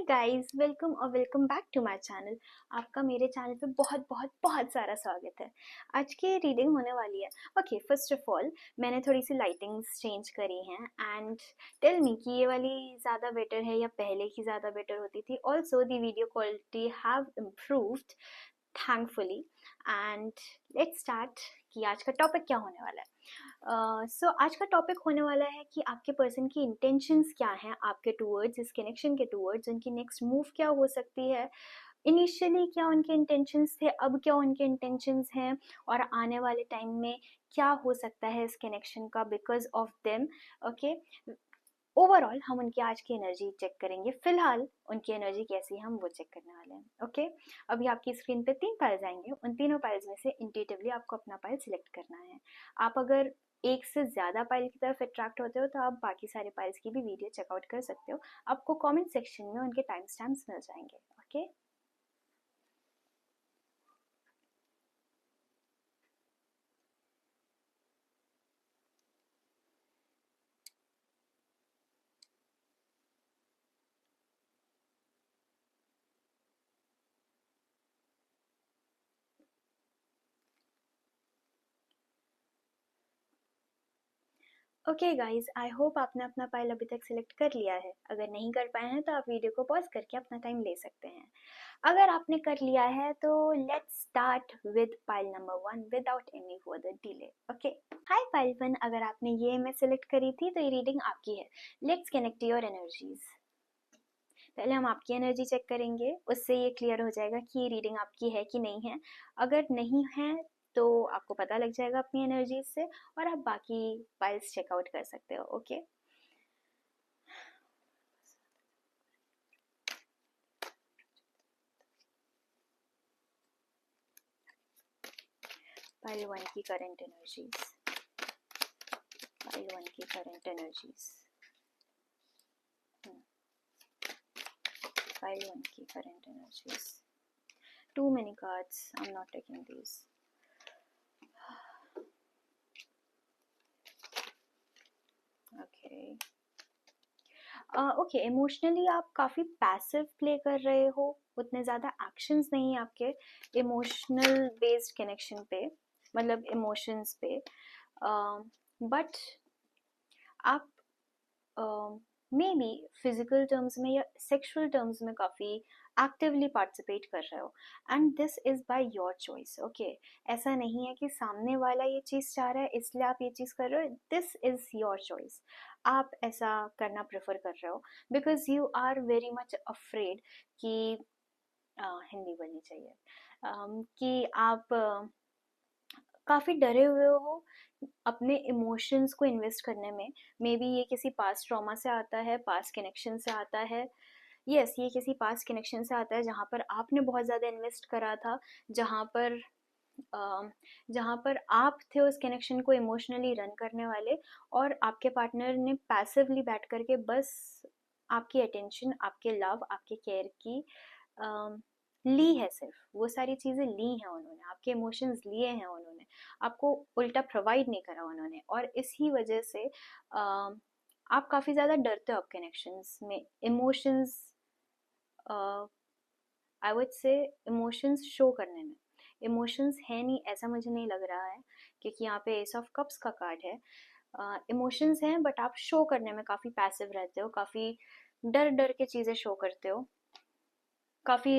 Guys, welcome और welcome back to my channel. आपका मेरे चैनल पे बहुत बहुत बहुत सारा स्वागत है। आज की रीडिंग होने वाली है। ओके, फर्स्ट ऑफ ऑल मैंने थोड़ी सी लाइटिंग्स चेंज करी हैं एंड टेल मी कि ये वाली ज़्यादा बेटर है या पहले की ज़्यादा बेटर होती थी। Also the video quality have improved thankfully. And let's start कि आज का टॉपिक क्या होने वाला है। सो आज का टॉपिक होने वाला है कि आपके पर्सन की इंटेंशंस क्या हैं आपके टूवर्ड्स, इस कनेक्शन के टूवर्ड्स। उनकी नेक्स्ट मूव क्या हो सकती है, इनिशियली क्या उनके इंटेंशंस थे, अब क्या उनके इंटेंशंस हैं, और आने वाले टाइम में क्या हो सकता है इस कनेक्शन का because of them. Okay, overall हम उनकी आज की एनर्जी चेक करेंगे। फिलहाल उनकी एनर्जी कैसी है हम वो चेक करने वाले हैं। ओके, अभी आपकी स्क्रीन पे 3 पाइल्स आएंगे। उन तीनों पाइल्स में से इंट्यूटिवली आपको अपना पाइल सिलेक्ट करना है। आप अगर एक से ज़्यादा पाइल की तरफ अट्रैक्ट होते हो तो आप बाकी सारे पाइल्स की भी वीडियो चेकआउट कर सकते हो। आपको कमेंट सेक्शन में उनके टाइम स्टैम्प्स मिल जाएंगे। Okay, okay guys, I hope आपने अपना पाइल अभी तक सिलेक्ट कर लिया है। अगर नहीं कर पाए हैं तो आप वीडियो को पॉज करके अपना टाइम ले सकते हैं। अगर आपने कर लिया है तो let's start with pile number 1 without any further delay. Okay, hi pile 1, अगर आपने ये इमेज सेलेक्ट करी थी तो ये रीडिंग आपकी है। Let's connect your energies. पहले हम आपकी एनर्जी चेक करेंगे, उससे ये क्लियर हो जाएगा कि ये रीडिंग आपकी है कि नहीं है। अगर नहीं है तो आपको पता लग जाएगा अपनी एनर्जी से, और आप बाकी फाइल्स चेकआउट कर सकते हो। ओके, फाइल 1 की करंट एनर्जीज, फाइल 1 की करंट एनर्जीज, फाइल 1 की current energies. Too many cards, I'm not taking these. Okay. Okay, emotionally आप काफ़ी पैसिव प्ले कर रहे हो, उतने ज़्यादा एक्शंस नहीं आपके इमोशनल बेस्ड कनेक्शन पे, मतलब इमोशंस पे। बट आप मे बी फिजिकल टर्म्स में या सेक्सुअल टर्म्स में काफ़ी एक्टिवली पार्टिसिपेट कर रहे हो, and this is by your choice. Okay, ऐसा नहीं है कि सामने वाला ये चीज़ चाह रहा है इसलिए आप ये चीज़ कर रहे हो। This is your choice. आप ऐसा करना प्रेफर कर रहे हो because you are very much afraid कि हिंदी बोलनी चाहिए, कि आप काफ़ी डरे हुए हो अपने इमोशंस को इन्वेस्ट करने में। मे बी ये किसी पास्ट ट्रॉमा से आता है, पास्ट कनेक्शन से आता है। यस, ये किसी पास्ट कनेक्शन से आता है जहाँ पर आपने बहुत ज़्यादा इन्वेस्ट करा था, जहाँ पर जहाँ पर आप थे उस कनेक्शन को इमोशनली रन करने वाले, और आपके पार्टनर ने पैसिवली बैठ करके बस आपकी अटेंशन, आपके लव, आपके केयर की ली है। सिर्फ वो सारी चीज़ें ली हैं उन्होंने, आपके इमोशंस लिए हैं उन्होंने, आपको उल्टा प्रोवाइड नहीं करा उन्होंने। और इसी वजह से आप काफ़ी ज़्यादा डरते हो आप कनेक्शंस में इमोशंस, आई वुड से इमोशंस शो करने में। इमोशंस है नहीं ऐसा मुझे नहीं लग रहा है, क्योंकि यहाँ पे एस ऑफ कप्स का कार्ड है। इमोशंस हैं बट आप शो करने में काफ़ी पैसिव रहते हो, काफ़ी डर डर के चीज़ें शो करते हो, काफ़ी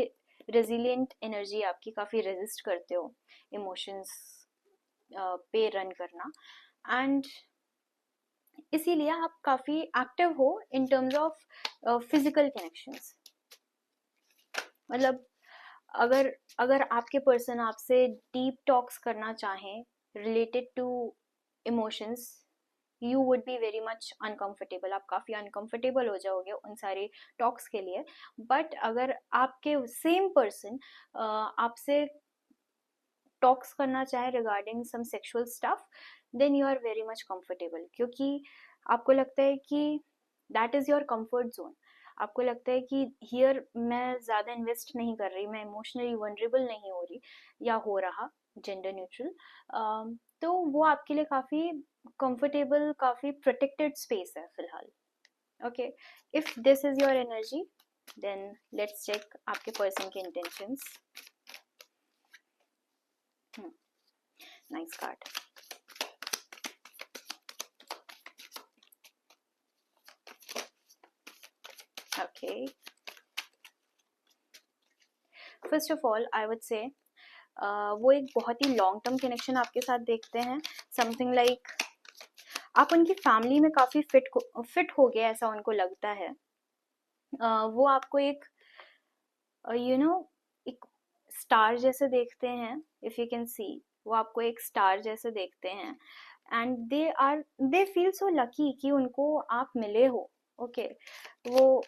रेजिलियंट एनर्जी आपकी, काफ़ी रेजिस्ट करते हो इमोशंस पे रन करना। एंड इसीलिए आप काफ़ी एक्टिव हो in terms of physical connections. मतलब अगर अगर आपके पर्सन आपसे डीप टॉक्स करना चाहें related to emotions, you would be very much uncomfortable. आप काफ़ी अनकंफर्टेबल हो जाओगे उन सारे टॉक्स के लिए। बट अगर आपके सेम पर्सन आपसे टॉक्स करना चाहे regarding some sexual stuff, then you are very much comfortable, क्योंकि आपको लगता है कि that is your comfort zone. आपको लगता है कि हियर मैं ज़्यादा इन्वेस्ट नहीं कर रही, मैं इमोशनली वनरेबल नहीं हो रही या हो रहा, जेंडर न्यूट्रल। तो वो आपके लिए काफ़ी कंफर्टेबल, काफ़ी प्रोटेक्टेड स्पेस है फिलहाल। Okay, if this is your energy, then let's check आपके पर्सन के intentions. Nice card. Okay, first of all I would say वो एक बहुत ही लॉन्ग टर्म कनेक्शन आपके साथ देखते हैं. समथिंग लाइक आप उनकी फैमिली में काफ़ी फिट हो गए ऐसा उनको लगता है. वो आपको एक एक स्टार जैसे देखते हैं. इफ़ यू कैन सी, वो आपको एक स्टार जैसे देखते हैं. And they feel so lucky कि उनको आप मिले हो. ओके, वो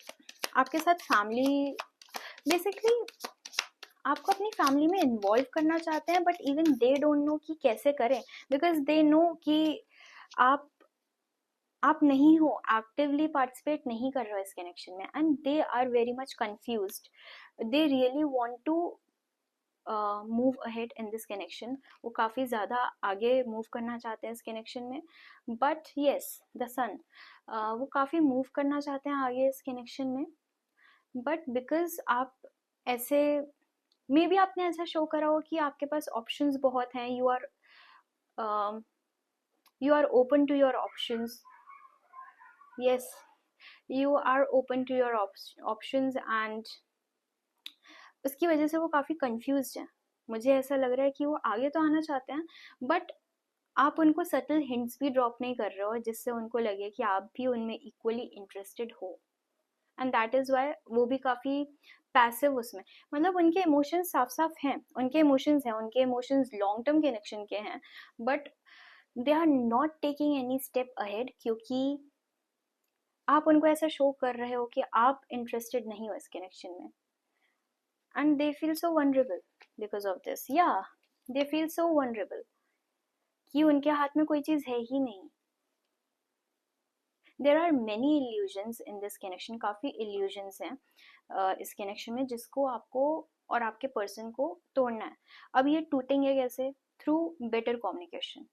आपके साथ फैमिली बेसिकली आपको अपनी फैमिली में इन्वॉल्व करना चाहते हैं, but even they don't know कि कैसे करें, बिकॉज दे नो कि आप नहीं हो, एक्टिवली पार्टिसिपेट नहीं कर रहे हो इस कनेक्शन में. And they are very much confused. They really want to move ahead in this connection. वो काफ़ी ज़्यादा आगे मूव करना चाहते हैं इस कनेक्शन में. बट येस, द सन, वो काफ़ी मूव करना चाहते हैं आगे इस कनेक्शन में. बट बिकॉज आप ऐसे, मे बी आपने ऐसा शो करा हो कि आपके पास ऑप्शंस बहुत हैं. You are open to your options. Yes, you are open to your options. And उसकी वजह से वो काफ़ी कंफ्यूज्ड हैं. मुझे ऐसा लग रहा है कि वो आगे तो आना चाहते हैं, बट आप उनको सटल हिंट्स भी ड्रॉप नहीं कर रहे हो जिससे उनको लगे कि आप भी उनमें इक्वली इंटरेस्टेड हो. एंड दैट इज़ वाई वो भी काफ़ी पैसिव उसमें, मतलब उनके इमोशंस साफ साफ हैं, उनके इमोशंस हैं, उनके इमोशंस लॉन्ग टर्म कनेक्शन के हैं. But they are not taking any step ahead, क्योंकि आप उनको ऐसा शो कर रहे हो कि आप इंटरेस्टेड नहीं हो इस कनेक्शन में. And they feel so vulnerable because of this. Yeah, they feel so vulnerable कि उनके हाथ में कोई चीज़ है ही नहीं. There are many illusions in this connection. काफ़ी illusions हैं इस connection में, जिसको आपको और आपके person को तोड़ना है. अब ये टूटेंगे कैसे? Through better communication.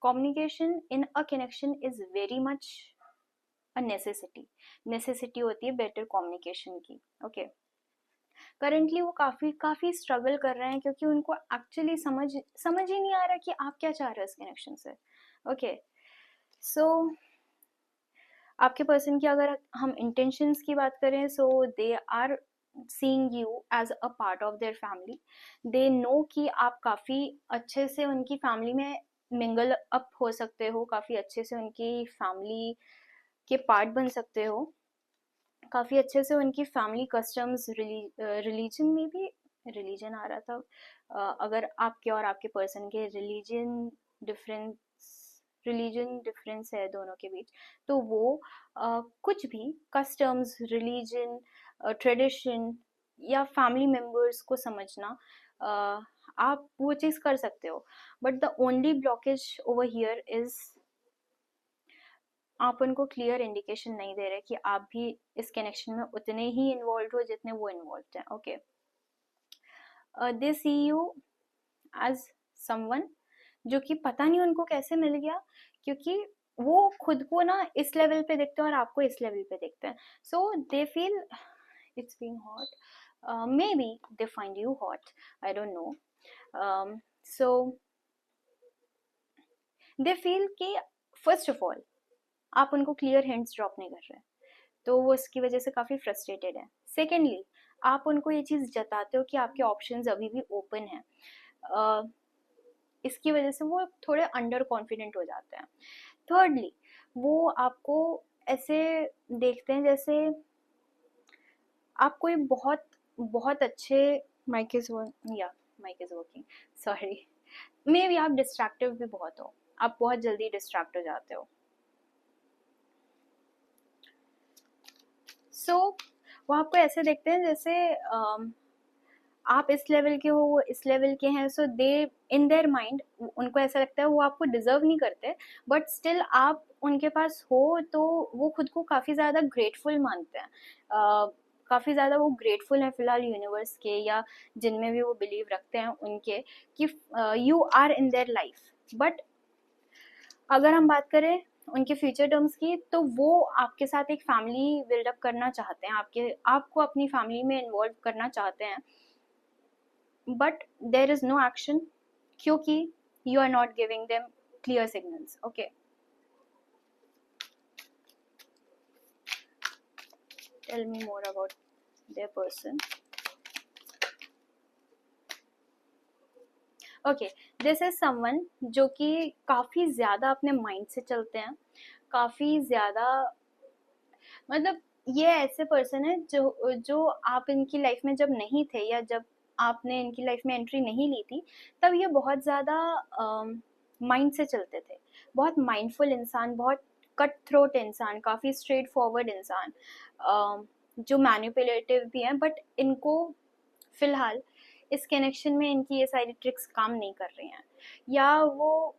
Communication in a connection is very much a necessity. Necessity होती है better communication की. Okay. करेंटली वो काफ़ी स्ट्रगल कर रहे हैं, क्योंकि उनको एक्चुअली समझ ही नहीं आ रहा कि आप क्या चाह रहे हो इस कनेक्शन से. ओके, सो आपके पर्सन की अगर हम इंटेंशंस की बात करें, so they are seeing you as a part of their family. They know कि आप काफ़ी अच्छे से उनकी फैमिली में मिंगल अप हो सकते हो, काफ़ी अच्छे से उनकी फैमिली के पार्ट बन सकते हो, काफ़ी अच्छे से उनकी फैमिली कस्टम्स, रिलीजन में भी रिलीजन आ रहा था. अगर आपके और आपके पर्सन के रिलीजन डिफरेंस है दोनों के बीच, तो वो कुछ भी कस्टम्स, रिलीजन, ट्रेडिशन या फैमिली मेम्बर्स को समझना, आप वो चीज़ कर सकते हो. But the only blockage over here is आप उनको क्लियर इंडिकेशन नहीं दे रहे कि आप भी इस कनेक्शन में उतने ही इन्वॉल्व हो जितने वो इन्वॉल्व हैं. Okay, they see you as someone जो कि पता नहीं उनको कैसे मिल गया, क्योंकि वो खुद को ना इस लेवल पे देखते हैं और आपको इस लेवल पे देखते हैं. So they feel it's being hot. May B they find you hot, I don't know. So they feel कि फर्स्ट ऑफ ऑल आप उनको क्लियर हिंट्स ड्रॉप नहीं कर रहे, तो वो इसकी वजह से काफ़ी फ्रस्ट्रेटेड है. सेकेंडली, आप उनको ये चीज़ जताते हो कि आपके ऑप्शंस अभी भी ओपन हैं. इसकी वजह से वो थोड़े अंडर कॉन्फिडेंट हो जाते हैं. थर्डली, वो आपको ऐसे देखते हैं जैसे आप कोई बहुत बहुत अच्छे, mic is working, sorry, maybe आप डिस्ट्रैक्टिव भी बहुत हो, आप बहुत जल्दी डिस्ट्रैक्ट हो जाते हो. सो वो आपको ऐसे देखते हैं जैसे आप इस लेवल के हो, वो इस लेवल के हैं. So they in their mind, उनको ऐसा लगता है वो आपको डिजर्व नहीं करते, बट स्टिल आप उनके पास हो तो वो खुद को काफ़ी ज़्यादा ग्रेटफुल मानते हैं. काफ़ी ज़्यादा वो ग्रेटफुल हैं फिलहाल यूनिवर्स के, या जिनमें भी वो बिलीव रखते हैं उनके, कि you are in their life. But अगर हम बात करें उनके फ्यूचर टर्म्स की, तो वो आपके साथ एक फैमिली बिल्डअप करना चाहते हैं, आपको अपनी फैमिली में इन्वॉल्व करना चाहते हैं, but there is no action क्योंकि you are not giving them clear signals. Okay, tell me more about their person. Okay, this is someone जो कि काफ़ी ज़्यादा अपने माइंड से चलते हैं, काफ़ी ज़्यादा, मतलब ये ऐसे पर्सन है जो आप इनकी लाइफ में जब नहीं थे, या जब आपने इनकी लाइफ में एंट्री नहीं ली थी, तब ये बहुत ज़्यादा माइंड से चलते थे, बहुत माइंडफुल इंसान, बहुत कट थ्रोट इंसान, काफ़ी स्ट्रेट फॉरवर्ड इंसान, जो मैनिपुलेटिव भी हैं, बट इनको फ़िलहाल इस कनेक्शन में इनकी ये सारी ट्रिक्स काम नहीं कर रही हैं, या वो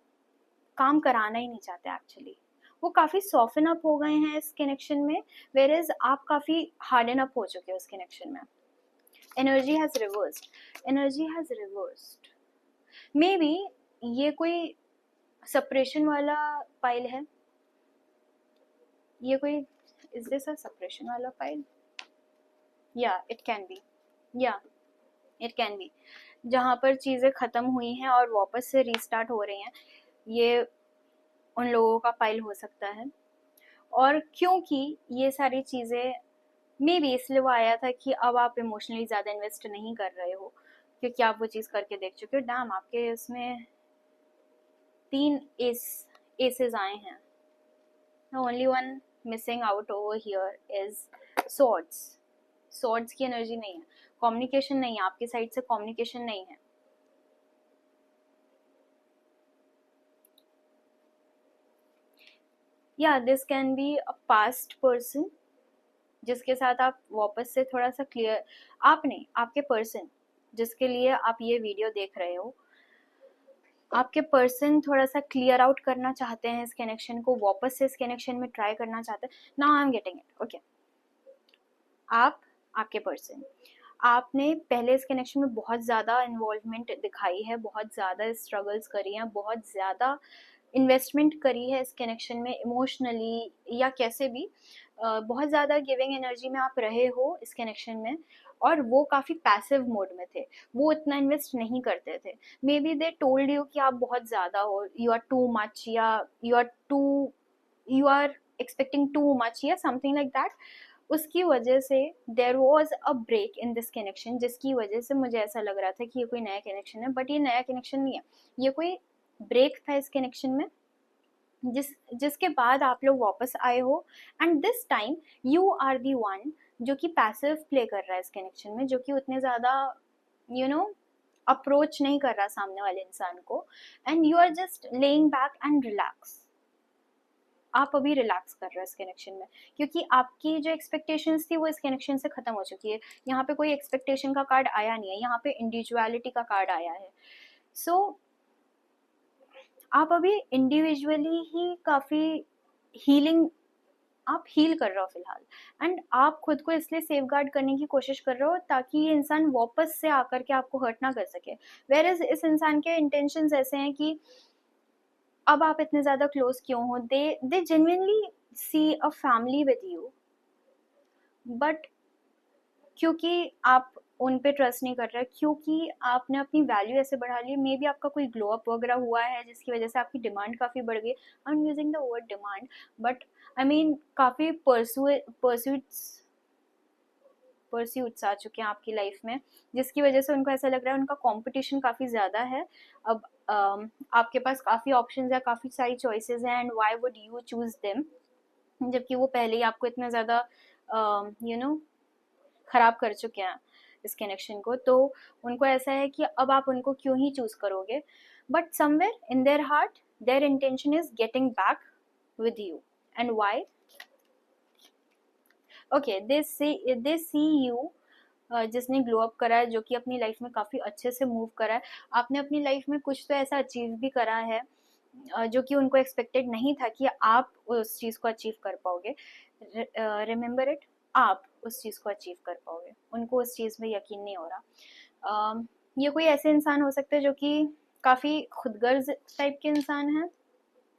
काम कराना ही नहीं चाहते एक्चुअली. वो काफ़ी सॉफ्टन अप हो गए हैं इस कनेक्शन में, वेयर इज आप काफ़ी हार्डन अप हो चुके हो इस कनेक्शन में. Energy has reversed, energy has reversed. May be ये कोई सेपरेशन वाला पाइल है, ये कोई, इज दिस अ सेपरेशन वाला पाइल? या इट कैन बी, या इट कैन बी, जहाँ पर चीज़ें ख़त्म हुई हैं और वापस से रीस्टार्ट हो रही हैं, ये उन लोगों का पाइल हो सकता है. और क्योंकि ये सारी चीज़ें मे बी इसलिए वो आया था कि अब आप इमोशनली ज़्यादा इन्वेस्ट नहीं कर रहे हो, क्योंकि आप वो चीज़ करके देख चुके हो. डैम, आपके इसमें 3 एसेस आए हैं. Only one missing out over here is swords. Swords की एनर्जी नहीं है, कम्युनिकेशन नहीं है, आपकी साइड से कम्युनिकेशन नहीं है. या this can be a past person जिसके साथ आप वापस से थोड़ा सा क्लियर, आपने, आपके पर्सन जिसके लिए आप ये वीडियो देख रहे हो, आपके पर्सन थोड़ा सा क्लियर आउट करना चाहते हैं इस कनेक्शन को, वापस से इस कनेक्शन में ट्राई करना चाहते हैं. Now I am getting it. Okay, आपके पर्सन, आपने पहले इस कनेक्शन में बहुत ज़्यादा इन्वॉल्वमेंट दिखाई है, बहुत ज़्यादा स्ट्रगल्स करी हैं, बहुत ज़्यादा इन्वेस्टमेंट करी है इस कनेक्शन में, इमोशनली या कैसे भी, बहुत ज़्यादा गिविंग एनर्जी में आप रहे हो इस कनेक्शन में, और वो काफ़ी पैसिव मोड में थे, वो इतना इन्वेस्ट नहीं करते थे. May be they told you कि आप बहुत ज़्यादा हो, यू आर टू मच, या you are expecting too much, या समथिंग लाइक दैट. उसकी वजह से there was a break in this connection, जिसकी वजह से मुझे ऐसा लग रहा था कि ये कोई नया कनेक्शन है, बट ये नया कनेक्शन नहीं है, ये कोई ब्रेक था इस कनेक्शन में, जिसके बाद आप लोग वापस आए हो. And this time you are the one जो कि पैसिव प्ले कर रहा है इस कनेक्शन में, जो कि उतने ज़्यादा यू नो अप्रोच नहीं कर रहा सामने वाले इंसान को, and you are just laying back and relax. आप अभी रिलैक्स कर रहे हो इस कनेक्शन में, क्योंकि आपकी जो एक्सपेक्टेशंस थी वो इस कनेक्शन से ख़त्म हो चुकी है. यहाँ पे कोई एक्सपेक्टेशन का कार्ड आया नहीं है, यहाँ पे इंडिविजुअलिटी का कार्ड आया है. सो आप अभी इंडिविजुअली ही काफ़ी हीलिंग, आप हील कर रहे हो फिलहाल, एंड आप खुद को इसलिए सेफ गार्ड करने की कोशिश कर रहे हो ताकि ये इंसान वापस से आकर के आपको हर्ट ना कर सके. वेयर इस इंसान के इंटेंशंस ऐसे हैं कि अब आप इतने ज़्यादा क्लोज क्यों हो, they genuinely see a family with you, but क्योंकि आप उन पे ट्रस्ट नहीं कर रहे, क्योंकि आपने अपनी वैल्यू ऐसे बढ़ा ली, मे बी आपका कोई ग्लो अप वगैरह हुआ है जिसकी वजह से आपकी डिमांड काफ़ी बढ़ गई. I am using the word demand, but I mean काफ़ी परस्यूट्स आ चुके हैं आपकी लाइफ में, जिसकी वजह से उनको ऐसा लग रहा है उनका कंपटीशन काफ़ी ज़्यादा है. अब आपके पास काफ़ी ऑप्शंस है, काफ़ी सारी चॉइसेस हैं, and why would you choose them, जबकि वो पहले ही आपको इतना ज़्यादा ख़राब कर चुके हैं इस कनेक्शन को. तो उनको ऐसा है कि अब आप उनको क्यों ही चूज़ करोगे, but somewhere in their heart their intention is getting back with you. And why? Okay, they see you, जिसने ग्लो अप करा है, जो कि अपनी लाइफ में काफ़ी अच्छे से मूव करा है. आपने अपनी लाइफ में कुछ तो ऐसा अचीव भी करा है जो कि उनको एक्सपेक्टेड नहीं था कि आप उस चीज़ को अचीव कर पाओगे. रिमेंबर इट, आप उस चीज़ को अचीव कर पाओगे. उनको उस चीज़ में यकीन नहीं हो रहा. ये कोई ऐसे इंसान हो सकते हैं जो कि काफ़ी खुदगर्ज टाइप के इंसान हैं,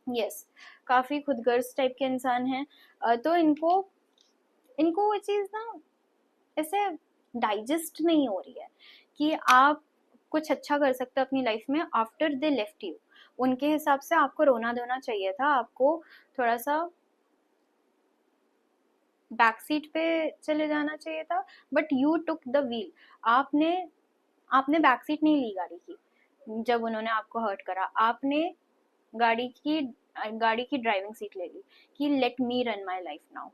यस, काफ़ी खुदगर्ज टाइप के इंसान हैं। तो इनको इनको वो चीज़ ना ऐसे डाइजेस्ट नहीं हो रही है कि आप कुछ अच्छा कर सकते हो अपनी लाइफ में आफ्टर दे लेफ्ट यू। उनके हिसाब से आपको रोना धोना चाहिए था, आपको थोड़ा सा बैक सीट पे चले जाना चाहिए था, but you took the wheel. आपने आपने बैक सीट नहीं ली गाड़ी की जब उन्होंने आपको हर्ट करा, आपने गाड़ी की गाड़ी की ड्राइविंग सीट ले ली कि let me run my life now.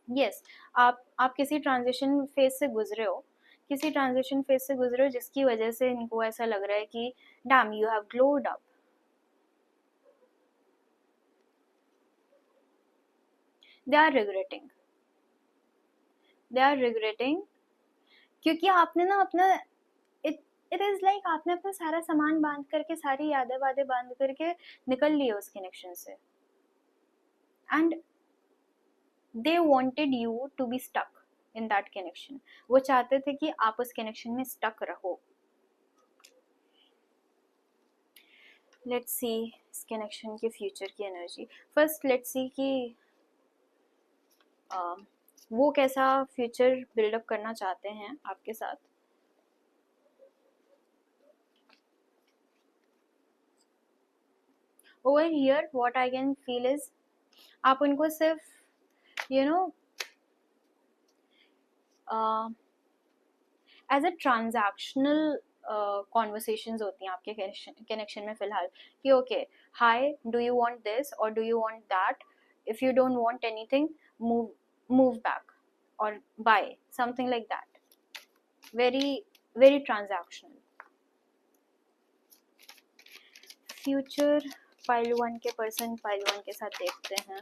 Yes, आप किसी ट्रांजिशन फेज से गुजरे हो, किसी ट्रांजिशन फेज से गुजरे हो जिसकी वजह से इनको ऐसा लग रहा है कि damn you have glowed up. They are regretting, they are regretting, क्योंकि आपने ना अपना इट इट इज लाइक आपने अपना सारा सामान बांध करके, सारी यादें वादें बांध करके निकल लिए उस कनेक्शन से, and they wanted you to be stuck in that connection. वो चाहते थे कि आप उस कनेक्शन में स्टक रहो। लेट्स सी इस कनेक्शन के फ्यूचर की एनर्जी। फर्स्ट लेट्स सी कि वो कैसा फ्यूचर बिल्डअप करना चाहते हैं आपके साथ। Over here what I can feel is आप उनको सिर्फ you know as a transactional conversations होती हैं आपके कनेक्शन में फिलहाल, कि okay hi do you want this और do you want that, if you don't want anything move back और buy something like that, very very transactional. Future pile 1 के person pile 1 के साथ देखते हैं।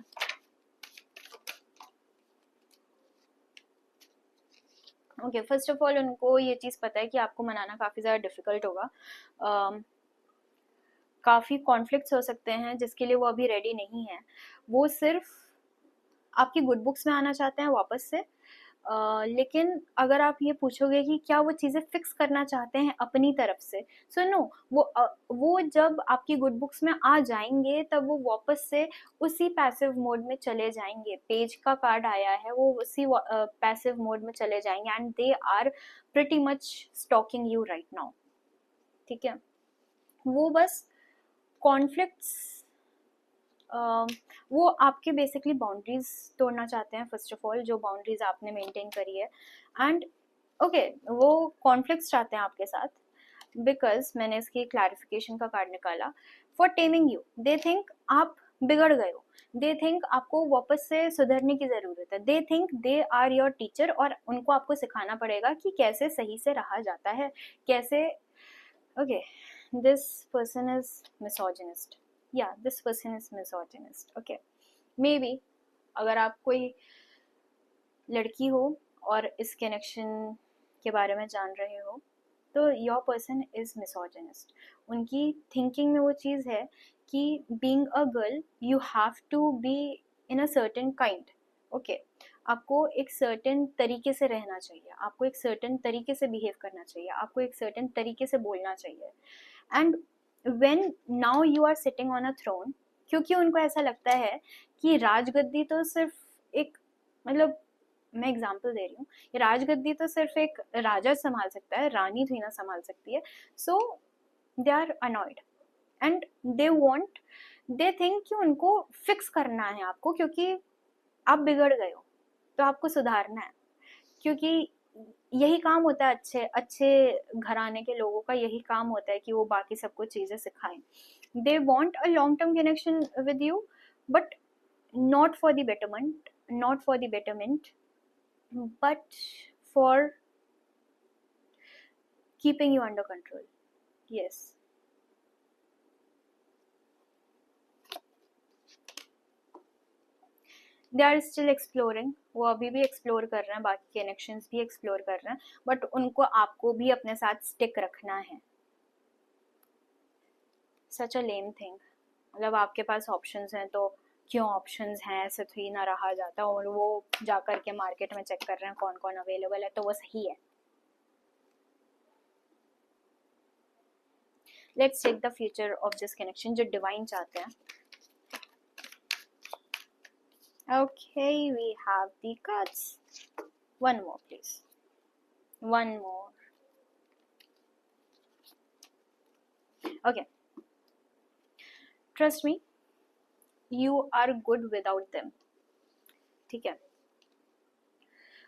ओके, फर्स्ट ऑफ ऑल उनको ये चीज़ पता है कि आपको मनाना काफ़ी ज़्यादा डिफिकल्ट होगा। काफ़ी कॉन्फ्लिक्ट्स हो सकते हैं जिसके लिए वो अभी रेडी नहीं है। वो सिर्फ आपकी गुड बुक्स में आना चाहते हैं वापस से, लेकिन अगर आप ये पूछोगे कि क्या वो चीज़ें फिक्स करना चाहते हैं अपनी तरफ से, सो नो, वो जब आपकी गुड बुक्स में आ जाएंगे तब वो वापस से उसी पैसिव मोड में चले जाएंगे। पेज का कार्ड आया है, वो उसी पैसिव मोड में चले जाएंगे and they are pretty much stalking you right now. ठीक है, वो बस कॉन्फ्लिक्ट्स, वो आपके बेसिकली बाउंड्रीज तोड़ना चाहते हैं फर्स्ट ऑफ ऑल, जो बाउंड्रीज आपने मेंटेन करी है। एंड ओके, वो कॉन्फ्लिक्ट्स चाहते हैं आपके साथ बिकॉज मैंने इसकी क्लैरिफिकेशन का कार्ड निकाला। For taming you, they think आप बिगड़ गए हो, दे थिंक आपको वापस से सुधरने की ज़रूरत है, they think they are your teacher और उनको आपको सिखाना पड़ेगा कि कैसे सही से रहा जाता है, कैसे। Okay, this person is misogynist, या this person is misogynist. Okay, may be अगर आप कोई लड़की हो और इस कनेक्शन के बारे में जान रहे हो तो योर पर्सन इज मिसोजिनिस्ट। उनकी थिंकिंग में वो चीज़ है कि being a girl you have to be in a certain kind. Okay, आपको एक सर्टेन तरीके से रहना चाहिए, आपको एक सर्टेन तरीके से बिहेव करना चाहिए, आपको एक सर्टेन तरीके से बोलना चाहिए। And when now you are sitting on a throne, क्योंकि उनको ऐसा लगता है कि राजगद्दी तो सिर्फ एक, मतलब मैं एग्जांपल दे रही हूँ, राजगद्दी तो सिर्फ एक राजा संभाल सकता है, रानी थोड़ी ना संभाल सकती है। So they are annoyed and they want, they think कि उनको फिक्स करना है आपको, क्योंकि आप बिगड़ गए हो तो आपको सुधारना है। क्योंकि यही काम होता है अच्छे अच्छे घराने के लोगों का, यही काम होता है कि वो बाकी सबको चीज़ें सिखाएं। They want a long term connection with you, but not for the betterment, not for the betterment, but for keeping you under control. Yes, they are still exploring, वो अभी भी एक्सप्लोर कर रहे हैं, बाकी कनेक्शंस भी एक्सप्लोर कर रहे हैं, बट उनको आपको भी अपने साथ स्टिक रखना है। सच अ लेम थिंग, मतलब आपके पास ऑप्शंस हैं तो क्यों ऑप्शंस हैं, ऐसे तो ही ना रहा जाता, और वो जा कर के मार्केट में चेक कर रहे हैं कौन कौन अवेलेबल है तो वो सही है। Let's check the future of this connection, जो डिवाइन चाहते हैं Okay, we have the cards. One more, please. One more. Okay. Trust me, you are good without them. ठीक है.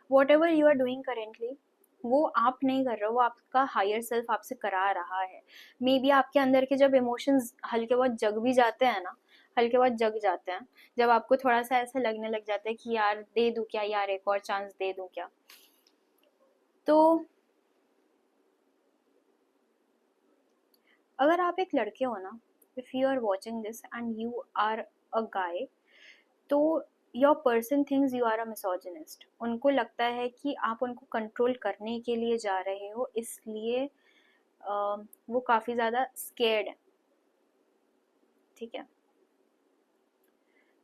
Whatever you are doing currently, वो आप नहीं कर रहे हो, वो आपका हायर सेल्फ आपसे करा रहा है. मे बी आपके अंदर के जब इमोशंस हल्के बहुत जग भी जाते हैं ना, हल्के बहुत जग जाते हैं, जब आपको थोड़ा सा ऐसा लगने लग जाता है कि यार दे दूं क्या, यार एक और चांस दे दूं क्या, तो अगर आप एक लड़के हो ना, if you are watching this and you are a guy, तो your person thinks you are a misogynist. उनको लगता है कि आप उनको कंट्रोल करने के लिए जा रहे हो, इसलिए वो काफ़ी ज़्यादा स्केर्ड है. ठीक है.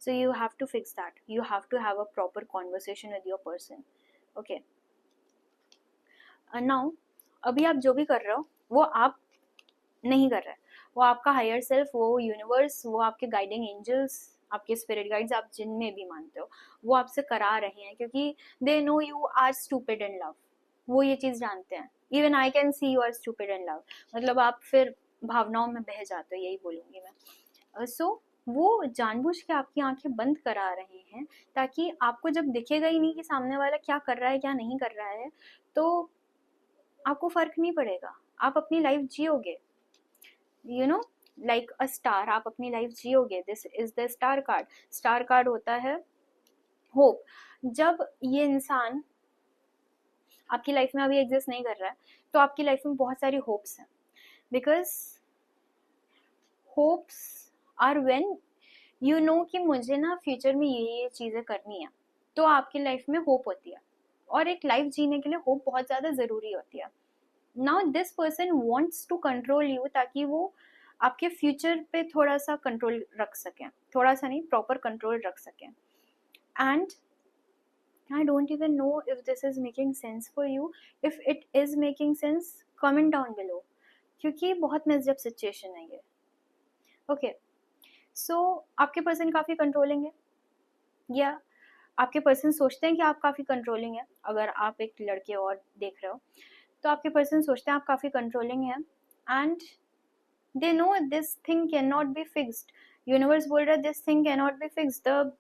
So you have to fix that. You have to have a proper conversation with your person. Okay. Now अभी आप जो भी कर रहे हो वो आप नहीं कर रहे हैं, वो आपका हायर सेल्फ, वो यूनिवर्स, वो आपके गाइडिंग एंजल्स, आपके स्पिरिट गाइड्स, आप जिनमें भी मानते हो, वो आपसे करा रहे हैं, क्योंकि they know you are stupid in love. वो ये चीज़ जानते हैं. Even I can see you are stupid in love. मतलब आप फिर भावनाओं में बह जाते हो, यही बोलूँगी मैं. सो वो जानबूझ के आपकी आंखें बंद करा रहे हैं, ताकि आपको जब दिखेगा ही नहीं कि सामने वाला क्या कर रहा है क्या नहीं कर रहा है, तो आपको फर्क नहीं पड़ेगा. आप अपनी लाइफ जियोगे, you know, like a star. आप अपनी लाइफ जियोगे. This is the star card. Star card होता है होप. जब ये इंसान आपकी लाइफ में अभी एग्जिस्ट नहीं कर रहा है, तो आपकी लाइफ में बहुत सारी होप्स हैं. Because hopes are when you know कि मुझे ना फ्यूचर में ये चीज़ें करनी है, तो आपकी लाइफ में होप होती है. और एक लाइफ जीने के लिए होप बहुत ज़्यादा ज़रूरी होती है. Now this person wants to control you, ताकि वो आपके फ्यूचर पे थोड़ा सा कंट्रोल रख सकें. थोड़ा सा नहीं, प्रॉपर कंट्रोल रख सकें. And I don't even know if this is making sense for you. If it is making sense, comment down below. क्योंकि बहुत मिसजब सिचुएशन है ये. ओके. सो आपके पर्सन काफ़ी कंट्रोलिंग है, या आपके पर्सन सोचते हैं कि आप काफ़ी कंट्रोलिंग है. अगर आप एक लड़के और देख रहे हो, तो आपके पर्सन सोचते हैं आप काफ़ी कंट्रोलिंग है. And they no this thing can not be fixed. Universe बोल रहा है this thing can not be fixed. The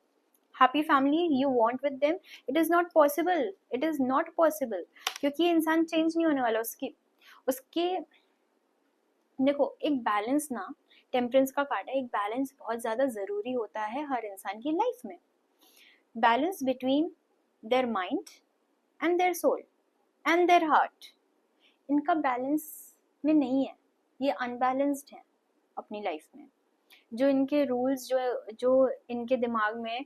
happy family you want with them, it is not possible. It is not possible. क्योंकि इंसान change नहीं होने वाला. उसके देखो, एक बैलेंस ना, टेम्परेंस का कार्ड है. एक बैलेंस बहुत ज़्यादा ज़रूरी होता है हर इंसान की लाइफ में. Balance between their mind and their soul and their heart. इनका बैलेंस में नहीं है. ये अनबैलेंस्ड है अपनी लाइफ में. जो इनके रूल्स, जो इनके दिमाग में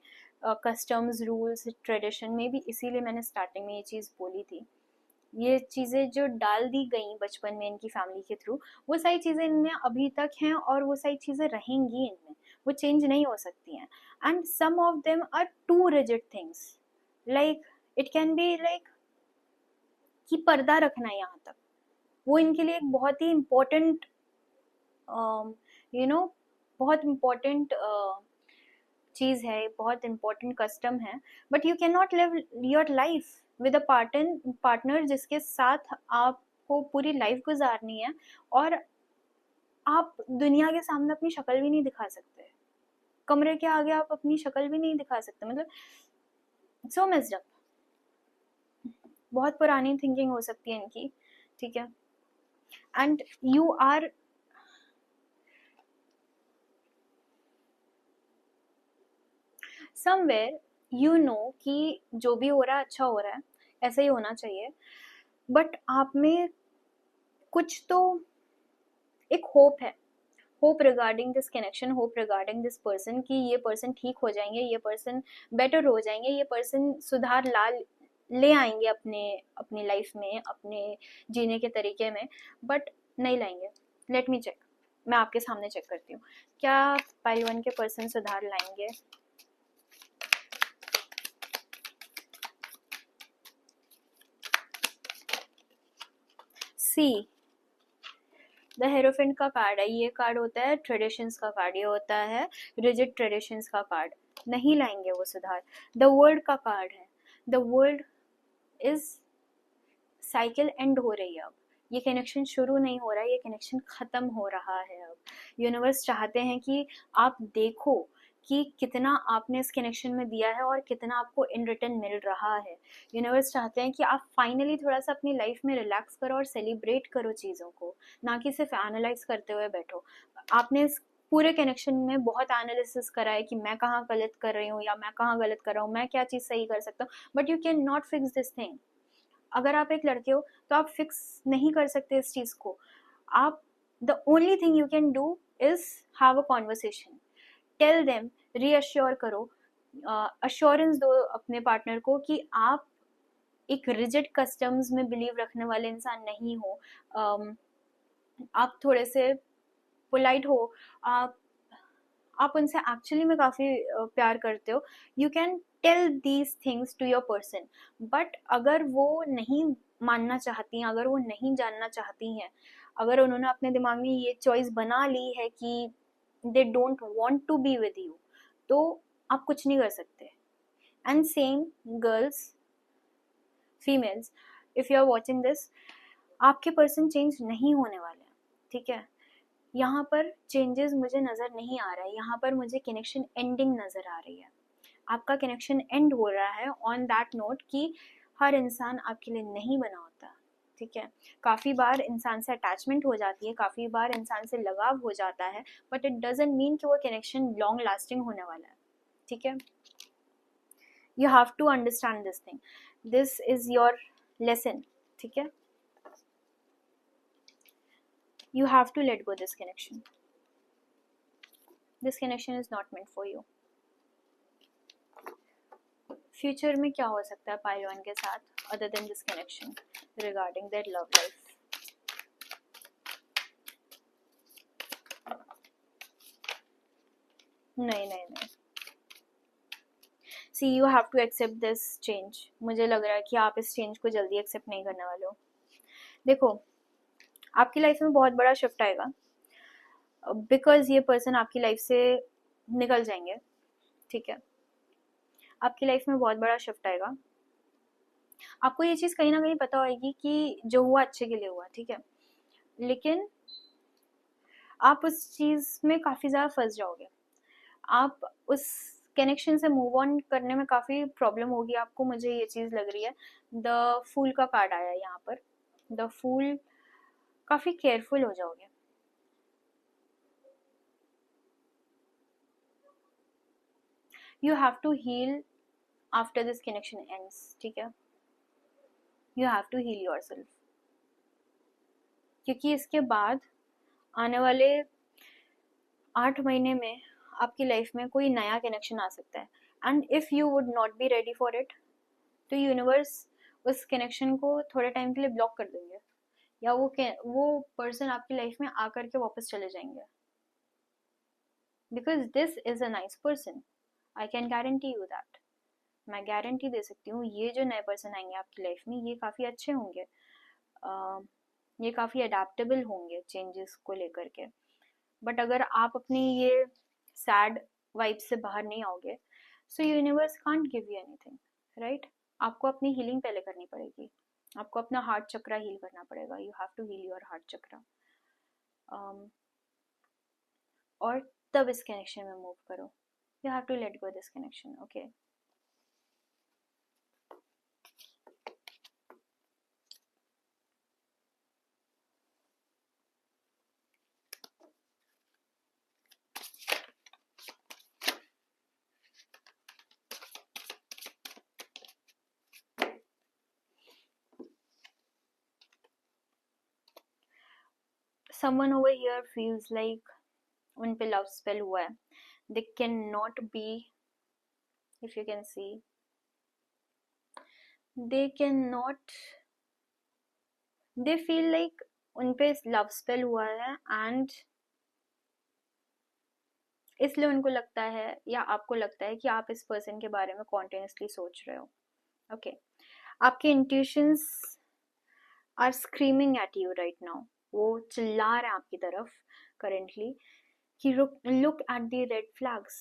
कस्टम्स, रूल्स, ट्रेडिशन में भी, इसीलिए मैंने स्टार्टिंग में ये चीज़ बोली थी, ये चीज़ें जो डाल दी गई बचपन में इनकी फैमिली के थ्रू, वो सारी चीज़ें इनमें अभी तक हैं, और वो सारी चीज़ें रहेंगी इनमें. वो चेंज नहीं हो सकती हैं. And some of them are too rigid things. Like it can be like कि पर्दा रखना यहाँ तक, वो इनके लिए एक बहुत ही इम्पोर्टेंट, यू नो, बहुत इम्पोर्टेंट चीज़ है, बहुत इम्पोर्टेंट कस्टम है. But you can not live your life with a partner जिसके साथ आपको पूरी लाइफ गुजारनी है, और आप दुनिया के सामने अपनी शक्ल भी नहीं दिखा सकते. कमरे के आगे आप अपनी शक्ल भी नहीं दिखा सकते. मतलब सो मिस्ड अप. बहुत पुरानी थिंकिंग हो सकती है इनकी. ठीक है. And you are somewhere, you know कि जो भी हो रहा है अच्छा हो रहा है, ऐसा ही होना चाहिए. बट आप में कुछ तो एक होप है. Hope regarding this connection, hope regarding this person, कि ये पर्सन ठीक हो जाएंगे, ये पर्सन बेटर हो जाएंगे, ये पर्सन सुधार ले आएंगे अपनी लाइफ में, अपने जीने के तरीके में. बट नहीं लाएंगे. Let me check. मैं आपके सामने चेक करती हूँ, क्या पाइल 1 के पर्सन सुधार लाएंगे. सी, द हेरोफेंट का कार्ड है. ये कार्ड होता है ट्रेडिशंस का कार्ड. ये होता है रिजिड ट्रेडिशंस का कार्ड. नहीं लाएंगे वो सुधार। द वर्ल्ड का कार्ड है, the world is cycle and हो रही है अब, ये कनेक्शन शुरू नहीं हो रहा है, ये कनेक्शन ख़त्म हो रहा है अब। यूनिवर्स चाहते हैं कि आप देखो कि कितना आपने इस कनेक्शन में दिया है और कितना आपको इन रिटर्न मिल रहा है। यूनिवर्स चाहते हैं कि आप फाइनली थोड़ा सा अपनी लाइफ में रिलैक्स करो और सेलिब्रेट करो चीज़ों को, ना कि सिर्फ एनालाइज करते हुए बैठो। आपने इस पूरे कनेक्शन में बहुत एनालिसिस करा है कि मैं कहाँ गलत कर रही हूँ या मैं कहाँ गलत कर रहा हूँ, मैं क्या चीज़ सही कर सकता हूँ, but you can not fix this thing. अगर आप एक लड़के हो तो आप फिक्स नहीं कर सकते इस चीज़ को। आप the only thing you can do is have a conversation, tell them, reassure करो, अश्योरेंस दो अपने पार्टनर को कि आप एक रिजिड कस्टम्स में बिलीव रखने वाले इंसान नहीं हो। आप थोड़े से पोलाइट हो, आप आप उनसे एक्चुअली में काफ़ी प्यार करते हो, you can tell these things to your person. But अगर वो नहीं मानना चाहती हैं, अगर वो नहीं जानना चाहती हैं, अगर उन्होंने अपने दिमाग में ये चॉइस बना ली है कि they don't want to be with you, तो आप कुछ नहीं कर सकते। And same girls, females, if you are watching this, आपके पर्सन चेंज नहीं होने वाले हैं, ठीक है। यहाँ पर चेंजेस मुझे नज़र नहीं आ रहा है, यहाँ पर मुझे कनेक्शन एंडिंग नज़र आ रही है। आपका कनेक्शन एंड हो रहा है ऑन दैट नोट कि हर इंसान आपके लिए नहीं बना होता, ठीक है। काफ़ी बार इंसान से अटैचमेंट हो जाती है, काफ़ी बार इंसान से लगाव हो जाता है, बट इट डजंट मीन कि वो कनेक्शन लॉन्ग लास्टिंग होने वाला है, ठीक है। You have to understand this thing, this is your lesson, ठीक है। You have to let go this connection. This connection is not meant for you. Future में क्या हो सकता है पाइल वन के साथ other than this connection regarding their love life? नहीं नहीं नहीं, see you have to accept this change. मुझे लग रहा है कि आप इस चेंज को जल्दी एक्सेप्ट नहीं करने वाले हो। देखो, आपकी लाइफ में बहुत बड़ा शिफ्ट आएगा, बिकॉज ये पर्सन आपकी लाइफ से निकल जाएंगे, ठीक है। आपकी लाइफ में बहुत बड़ा शिफ्ट आएगा, आपको ये चीज़ कहीं ना कहीं पता होगी कि जो हुआ अच्छे के लिए हुआ, ठीक है, लेकिन आप उस चीज़ में काफ़ी ज़्यादा फंस जाओगे। आप उस कनेक्शन से मूव ऑन करने में काफ़ी प्रॉब्लम होगी आपको, मुझे ये चीज़ लग रही है। द फूल का कार्ड आया है यहाँ पर, द फूल, काफ़ी केयरफुल हो जाओगे। You have to heal after this connection ends, ठीक है। You have to heal yourself, क्योंकि इसके बाद आने वाले 8 महीने में आपकी लाइफ में कोई नया कनेक्शन आ सकता है, and if you would not be ready for it, तो यूनिवर्स उस कनेक्शन को थोड़े टाइम के लिए ब्लॉक कर देंगे, या वो पर्सन आपकी लाइफ में आकर के वापस चले जाएंगे, because this is a nice person, I can guarantee you that. मैं गारंटी दे सकती हूँ ये जो नए पर्सन आएंगे आपकी लाइफ में, ये काफ़ी अच्छे होंगे, ये काफ़ी अडेप्टेबल होंगे चेंजेस को लेकर के। बट अगर आप अपनी ये सैड वाइब से बाहर नहीं आओगे, सो universe can't give you anything, right. आपको अपनी हीलिंग पहले करनी पड़ेगी, आपको अपना हार्ट चक्रा हील करना पड़ेगा। You have to heal your heart chakra, और तब इस कनेक्शन में मूव करो। You have to let go this connection, okay. Someone over here feels like उन पे लव स्पेल हुआ है, they cannot be, if you can see, they cannot, they feel like उन पे लव स्पेल हुआ है, एंड इसलिए उनको लगता है या आपको लगता है कि आप इस पर्सन के बारे में कॉन्टिन्यूसली सोच रहे हो, ओके। आपके intuitions are screaming at you right now, वो चिल्ला रहे हैं आपकी तरफ करेंटली कि look at the red flags,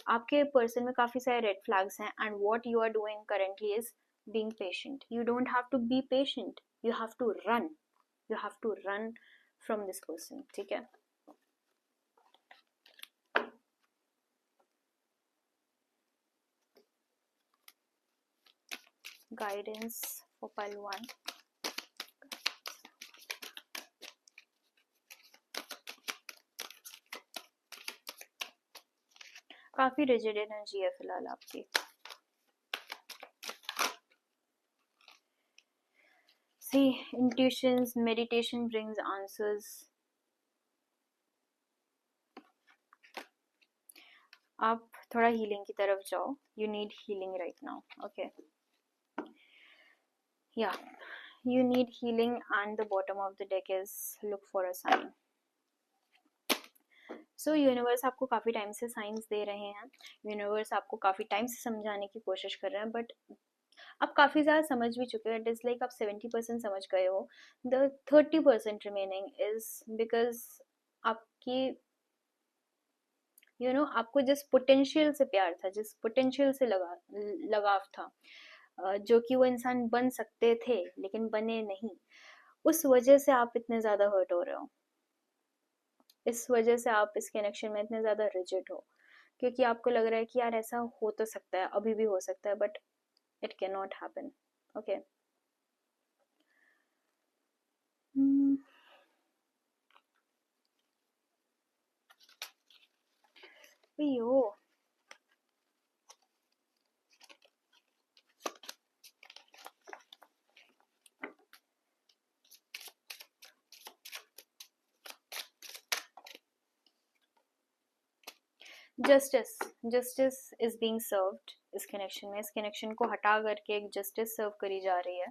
आपके पर्सन में काफ़ी सारे रेड फ्लैग्स हैं, and what you are doing currently is being patient. You don't have to be patient, you have to run, you have to run from this person. ठीक है. Guidance for pile 1. काफी rigid energy है फिलहाल आपकी. See, intuitions, meditation brings answers. आप थोड़ा healing की तरफ जाओ. You need healing right now. Okay. Yeah, you need healing, and the bottom of the deck is look for a sign. So universe आपको काफ़ी टाइम से साइंस दे रहे हैं. यूनिवर्स आपको काफ़ी टाइम से समझाने की कोशिश कर रहे हैं, बट आप काफ़ी ज़्यादा समझ भी चुके हो. इट इज़ लाइक आप 70% समझ गए हो. द 30% रिमेनिंग इज बिकॉज आपकी आपको जिस पोटेंशियल से प्यार था, जिस पोटेंशियल से लगाव था, जो कि वो इंसान बन सकते थे लेकिन बने नहीं, उस वजह से आप इतने ज़्यादा हर्ट हो रहे हो. इस वजह से आप इस कनेक्शन में इतने ज़्यादा रिजिड हो, क्योंकि आपको लग रहा है कि यार ऐसा हो तो सकता है, अभी भी हो सकता है, but it can not happen. Okay. Yo justice, justice is being served इस कनेक्शन में. इस कनेक्शन को हटा करके एक जस्टिस सर्व करी जा रही है.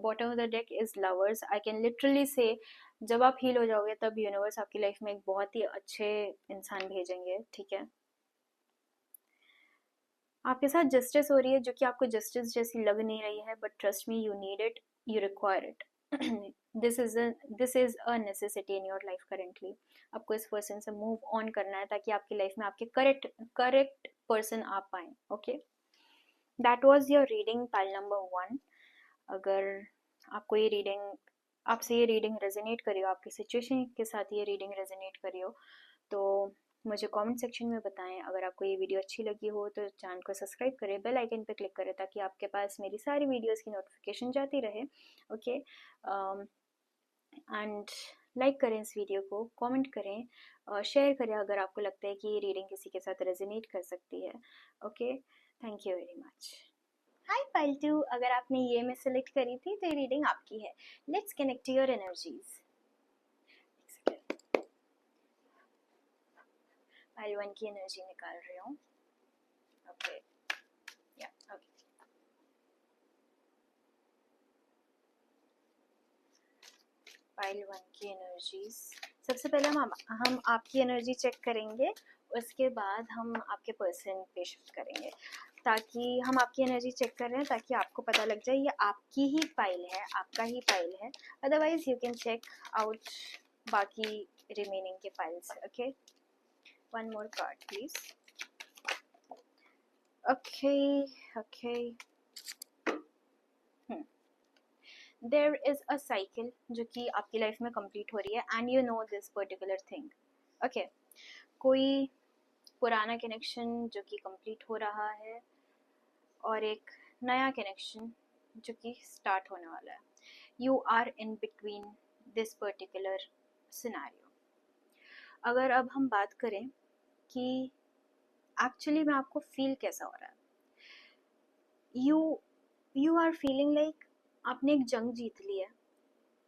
Bottom of the deck is lovers. I can literally से जब आप हील हो जाओगे तब यूनिवर्स आपकी लाइफ में एक बहुत ही अच्छे इंसान भेजेंगे. ठीक है. आपके साथ जस्टिस हो रही है जो कि आपको जस्टिस जैसी लग नहीं रही है, but trust me, you need it, you require it. This is a necessity in your life currently. आपको इस पर्सन से मूव ऑन करना है ताकि आपकी लाइफ में आपके करेक्ट पर्सन आ पाए. Okay. That was your reading pile number 1. अगर आपको ये रीडिंग, आपसे ये रीडिंग रेजोनेट करी हो, आपकी सिचुएशन के साथ ये रीडिंग रेजोनेट करी हो, तो मुझे कमेंट सेक्शन में बताएं. अगर आपको ये वीडियो अच्छी लगी हो तो चैनल को सब्सक्राइब करें, बेल आइकन पे क्लिक करें ताकि आपके पास मेरी सारी वीडियोस की नोटिफिकेशन जाती रहे. ओके. एंड लाइक करें इस वीडियो को, कमेंट करें, शेयर करें अगर आपको लगता है कि ये रीडिंग किसी के साथ रेजोनेट कर सकती है. Okay. Thank you very much. Hi pile 2, अगर आपने ये में सेलेक्ट करी थी तो ये रीडिंग आपकी है. Let's connect your energies. Pile 1 की एनर्जी निकाल रही हूँ. ओके. या ओके. पाइल 1 की एनर्जीज. सबसे पहले हम आपकी एनर्जी चेक करेंगे, उसके बाद हम आपके पर्सन पे शिफ्ट करेंगे, ताकि हम आपकी एनर्जी चेक कर रहे हैं ताकि आपको पता लग जाए ये आपकी ही फाइल है, आपका ही फाइल है. Otherwise you can check out बाकी रिमेनिंग के files. Okay. One more card please. Okay. Okay. There is a cycle जो कि आपकी लाइफ में कंप्लीट हो रही है, and you know this particular thing. Okay. कोई पुराना कनेक्शन जो कि कंप्लीट हो रहा है और एक नया कनेक्शन जो कि स्टार्ट होने वाला है. You are in between this particular scenario. अगर अब हम बात करें कि एक्चुअली में आपको फील कैसा हो रहा है, यू आर फीलिंग लाइक आपने एक जंग जीत ली है,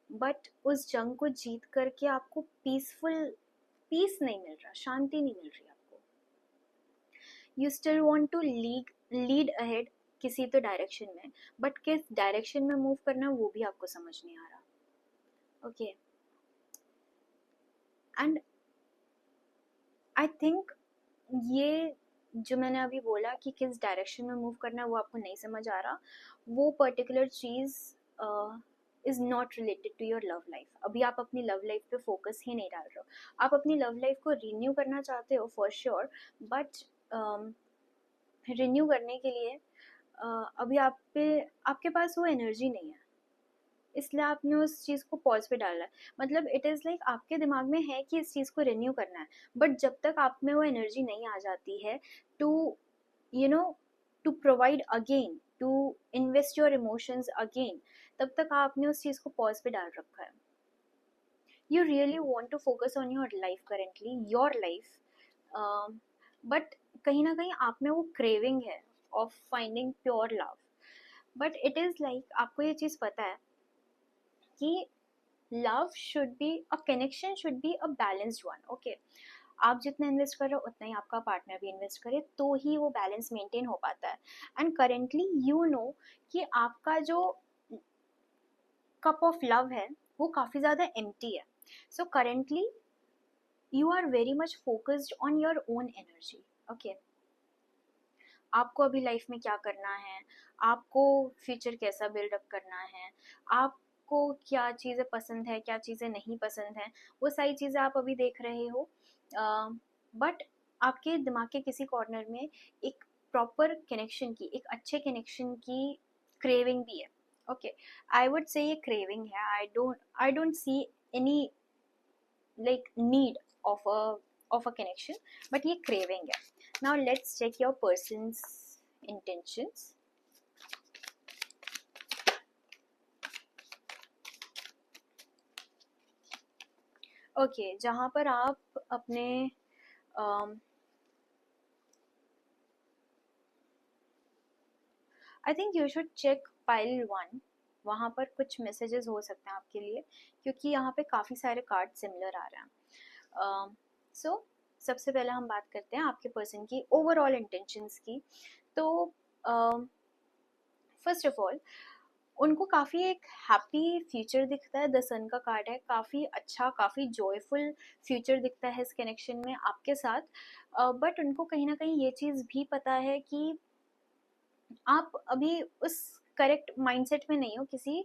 बट उस जंग को जीत करके आपको पीस नहीं मिल रहा, शांति नहीं मिल रही आपको. You still want to lead ahead किसी तो डायरेक्शन में, बट किस डायरेक्शन में मूव करना है वो भी आपको समझ नहीं आ रहा. ओके. एंड आई थिंक ये जो मैंने अभी बोला कि किस डायरेक्शन में मूव करना है वो आपको नहीं समझ आ रहा, वो पर्टिकुलर चीज़ is not related to your love life. अभी आप अपनी लव लाइफ पे फोकस ही नहीं डाल रहे हो. आप अपनी लव लाइफ को रिन्यू करना चाहते हो फॉर श्योर, बट रिन्यू करने के लिए अभी आपके पास वो एनर्जी नहीं है, इसलिए आपने उस चीज़ को पॉज पे डाला है। मतलब इट इज़ लाइक आपके दिमाग में है कि इस चीज़ को रिन्यू करना है, बट जब तक आप में वो एनर्जी नहीं आ जाती है to you know to provide again, to invest your emotions again, तब तक आपने उस चीज़ को पॉज पे डाल रखा है। You really want to focus on your life currently, your life, but कहीं ना कहीं आप में वो craving है of finding pure love, but it is like आपको ये चीज़ पता है कि love should be a connection, should be a balanced one, okay? आप जितना इन्वेस्ट कर रहे हो उतना ही आपका पार्टनर भी इन्वेस्ट करे, तो ही वो बैलेंस मेंटेन हो पाता है। एंड करेंटली यू नो कि आपका जो कप ऑफ लव है वो काफ़ी ज़्यादा एम्प्टी है। So currently you are very much focused on your own energy, okay? आपको अभी लाइफ में क्या करना है, आपको फ्यूचर कैसा बिल्डअप करना है, आपको क्या चीज़ें पसंद है, क्या चीज़ें नहीं पसंद हैं, वो सारी चीज़ें आप अभी देख रहे हो। बट आपके दिमाग के किसी कॉर्नर में एक प्रॉपर कनेक्शन की, एक अच्छे कनेक्शन की क्रेविंग भी है, ओके? आई वुड से ये क्रेविंग है, आई don't see any like need of a connection, but ये craving है। Now let's check your person's intentions। okay, जहाँ पर आप अपने I think you should check pile 1, वहाँ पर कुछ मैसेजेस हो सकते हैं आपके लिए, क्योंकि यहाँ पे काफ़ी सारे कार्ड सिमिलर आ रहे हैं। सो सबसे पहले हम बात करते हैं आपके पर्सन की ओवरऑल इंटेंशंस की। तो फर्स्ट ऑफ ऑल उनको काफ़ी एक हैप्पी फ्यूचर दिखता है, द सन का कार्ड है, काफ़ी अच्छा, काफ़ी जॉयफुल फ्यूचर दिखता है इस कनेक्शन में आपके साथ। बट उनको कहीं ना कहीं ये चीज़ भी पता है कि आप अभी उस करेक्ट माइंडसेट में नहीं हो किसी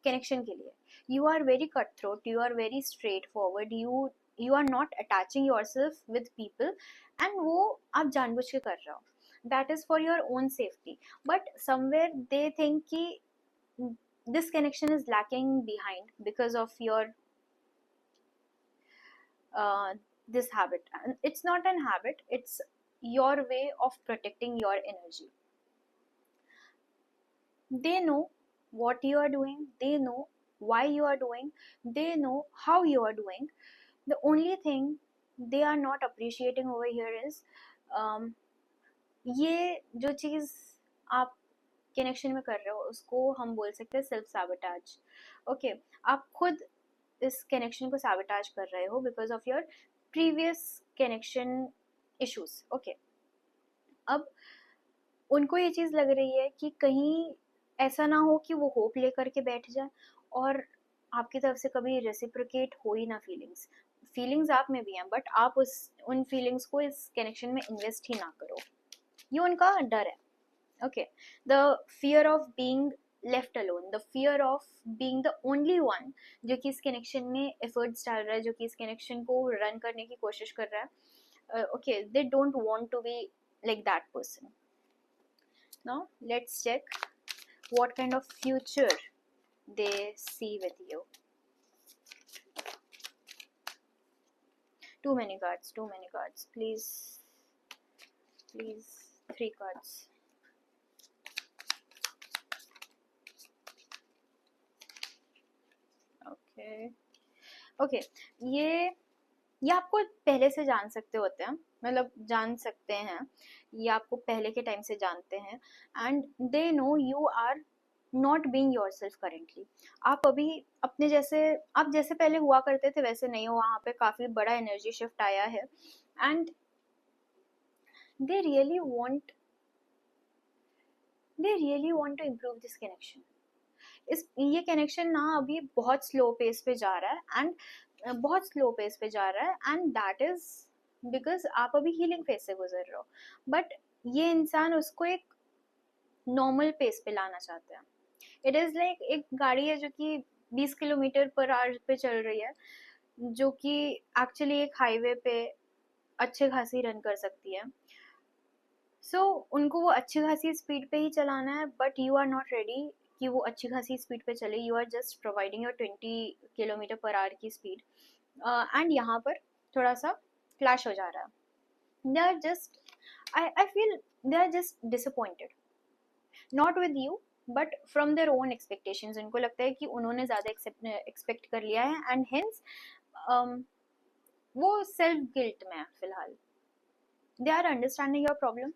कनेक्शन के लिए। You are very cut throat, you are very straightforward, you are not attaching yourself with people, and वो आप जानबूझ के कर रहे हो, that is for your own safety. But somewhere they think कि this connection is lacking behind because of your this habit, and it's not an habit, it's your way of protecting your energy. They know what you are doing, they know why you are doing, they know how you are doing. The only thing they are not appreciating over here is ये जो चीज़ आप connection में कर रहे हो उसको हम बोल सकते हैं सेल्फ सैबोटाज, ओके? आप खुद इस कनेक्शन को सैबोटाज कर रहे हो because of your previous connection issues, okay? अब उनको ये चीज़ लग रही है कि कहीं ऐसा ना हो कि वो होप लेकर के बैठ जाए और आपकी तरफ से कभी रेसिप्रोकेट हो ही ना फीलिंग्स आप में भी हैं, बट आप उन फीलिंग्स को इस कनेक्शन में इन्वेस्ट ही ना करो, ये उनका डर है, okay? The fear of being left alone, the fear of being the only one जो कि इस कनेक्शन में एफर्ट्स डाल रहा है, जो कि इस कनेक्शन को रन करने की कोशिश कर रहा है, ओके? They don't want to be like that person. Now let's check what kind of future they see with you. Too many cards, please 3 cards. okay, ये आपको पहले से जान सकते होते हैं, मतलब जान सकते हैं, ये आपको पहले के टाइम से जानते हैं, and they know you are not being yourself currently. आप अभी अपने जैसे, आप जैसे पहले हुआ करते थे वैसे नहीं हो, वहाँ पे काफ़ी बड़ा एनर्जी शिफ्ट आया है, and they really want to improve this connection. ये कनेक्शन ना अभी बहुत स्लो पेस पे जा रहा है, एंड बहुत स्लो पेस पे जा रहा है, एंड दैट इज बिकॉज आप अभी हीलिंग फेज से गुजर रहे हो, बट ये इंसान उसको एक नॉर्मल पेस पे लाना चाहते हैं। इट इज़ लाइक एक गाड़ी है जो कि 20 किलोमीटर पर आवर पे चल रही है, जो कि एक्चुअली एक हाईवे पे अच्छे खासी रन कर सकती है, सो उनको वो अच्छी खासी स्पीड पे ही चलाना है, but you are not ready कि वो अच्छी खासी स्पीड पे चले. You are just providing your 20 kilometre per hour की स्पीड, एंड यहाँ पर थोड़ा सा क्लैश हो जा रहा है. They are just, I feel they are just disappointed, not with you but from their own expectations. उनको लगता है कि उन्होंने ज़्यादा एक्सपेक्ट कर लिया है, एंड हेंस वो सेल्फ गिल्ट में है फिलहाल. They are understanding your problem,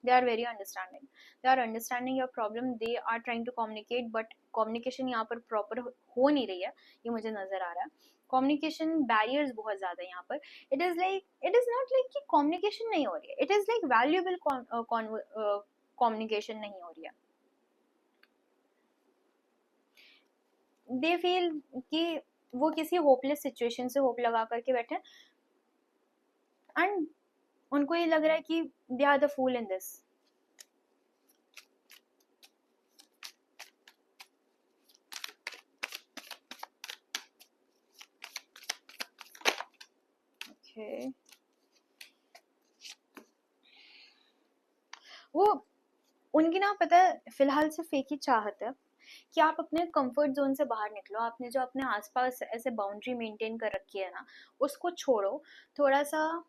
they are very understanding, they are understanding your problem, they are trying to communicate, but communication यहाँ पर proper हो नहीं रही है, ये मुझे नजर आ रहा है. communication barriers बहुत ज़्यादा है यहाँ पर. it is not like कि communication नहीं हो रही है, it is like valuable communication नहीं हो रही है. they feel कि वो किसी hopeless situation से hope लगा करके बैठे, and उनको ये लग रहा है कि they are the fool in this. Okay. वो उनकी ना पता है फिलहाल सिर्फ एक ही चाहत है कि आप अपने कंफर्ट जोन से बाहर निकलो. आपने जो अपने आसपास ऐसे बाउंड्री मेंटेन कर रखी है ना, उसको छोड़ो. थोड़ा सा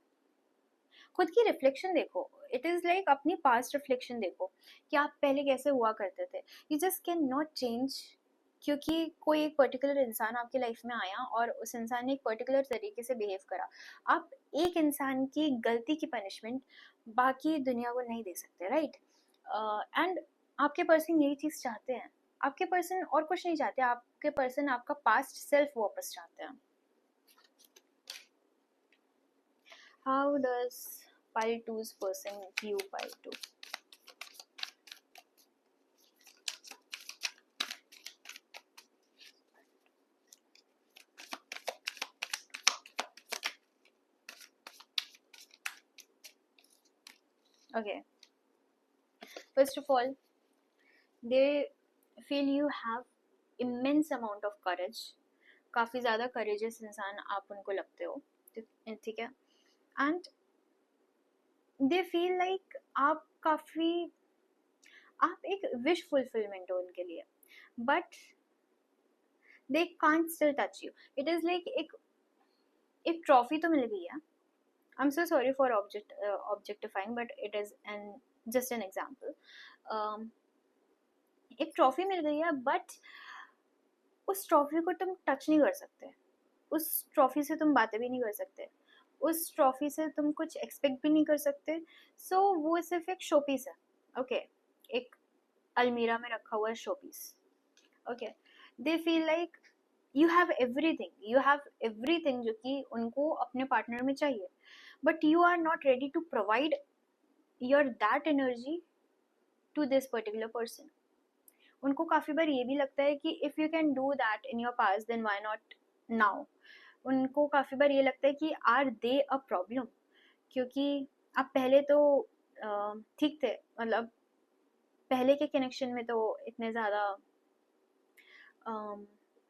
खुद की रिफ्लेक्शन देखो. इट इज़ लाइक अपनी पास्ट रिफ्लेक्शन देखो कि आप पहले कैसे हुआ करते थे. You just can not change क्योंकि कोई एक पर्टिकुलर इंसान आपकी लाइफ में आया और उस इंसान ने एक पर्टिकुलर तरीके से बिहेव करा. आप एक इंसान की गलती की पनिशमेंट बाकी दुनिया को नहीं दे सकते, राइट? एंड आपके पर्सन यही चीज़ चाहते हैं. आपके पर्सन और कुछ नहीं चाहते. आपके पर्सन आपका पास्ट सेल्फ वापस चाहते हैं. How does pile 2's person view pile 2? Okay, first of all, they feel you have immense amount of courage. काफ़ी ज़्यादा courageous इंसान आप उनको लगते हो, ठीक है? And they feel like आप एक wish fulfillment हो उनके लिए, but they can't still touch you. It is like एक trophy तो मिल गई है. I'm so sorry for objectifying, but it is just an example. एक ट्रॉफी मिल गई है, बट उस ट्रॉफी को तुम टच नहीं कर सकते. उस ट्रॉफी से तुम बातें भी नहीं कर सकते. उस ट्रॉफी से तुम कुछ एक्सपेक्ट भी नहीं कर सकते. सो वो सिर्फ एक शो पीस है. ओके, एक अलमीरा में रखा हुआ है show piece. Okay, they feel like you have everything जो कि उनको अपने पार्टनर में चाहिए, but you are not ready to provide your that energy to this particular person. उनको काफ़ी बार ये भी लगता है कि if you can do that in your past then why not now. उनको काफ़ी बार ये लगता है कि आर दे अ प्रॉब्लम, क्योंकि आप पहले तो ठीक थे. मतलब पहले के कनेक्शन में तो इतने ज़्यादा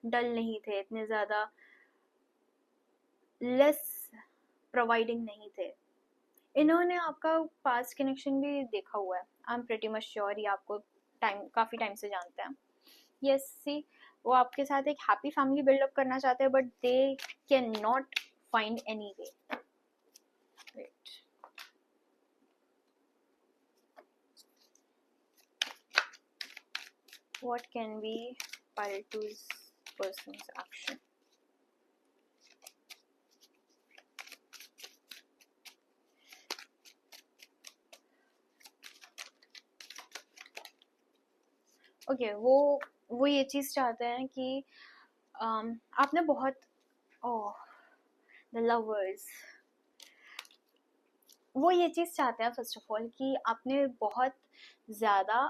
डल नहीं थे, इतने ज़्यादा लेस प्रोवाइडिंग नहीं थे. इन्होंने आपका पास्ट कनेक्शन भी देखा हुआ है. I am pretty much sure ये आपको काफ़ी टाइम से जानते हैं. यस, सी वो आपके साथ एक हैप्पी फैमिली बिल्डअप करना चाहते हैं, but they can not find any way. What can be pile 2's person's action? Okay, वो ये चीज़ चाहते हैं कि आपने बहुत द लवर्स, वो ये चीज़ चाहते हैं फर्स्ट ऑफ ऑल कि आपने बहुत ज़्यादा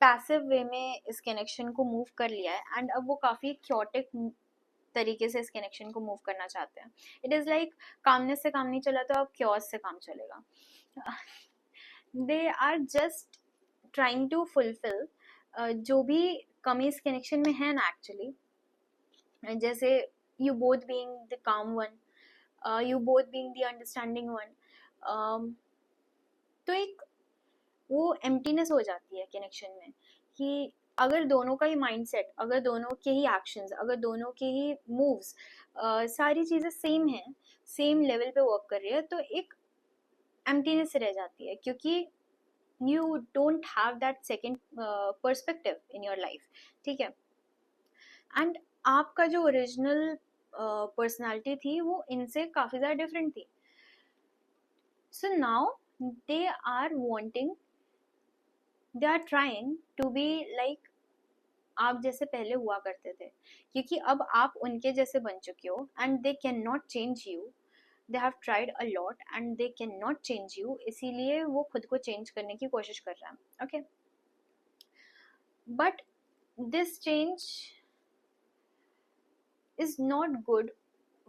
पैसिव वे में इस कनेक्शन को मूव कर लिया है, एंड अब वो काफ़ी क्योटिक तरीके से इस कनेक्शन को मूव करना चाहते हैं. इट इज़ लाइक कामनेस से काम नहीं चला तो अब क्योस से काम चलेगा. They are just trying to fulfil जो भी कमी इस कनेक्शन में है ना एक्चुअली. जैसे यू बोथ बीइंग द काम one, you both being the understanding one, तो एक वो एम्प्टीनेस हो जाती है कनेक्शन में कि अगर दोनों का ही माइंडसेट, अगर दोनों के ही एक्शंस, अगर दोनों के ही मूव्स, सारी चीज़ें सेम हैं, सेम लेवल पे वर्क कर रही है, तो एक एम्प्टीनेस रह जाती है क्योंकि you don't have that second perspective in your life, ठीक है। एंड आपका जो ओरिजिनल पर्सनालिटी थी वो इनसे काफ़ी ज़्यादा डिफरेंट थी. So now they are wanting, they are trying to be like आप जैसे पहले हुआ करते थे, क्योंकि अब आप उनके जैसे बन चुके हो and they can not change you. They have tried a lot and they can not change you, इसीलिए वो खुद को चेंज करने की कोशिश कर रहा है. Okay, but this change is not good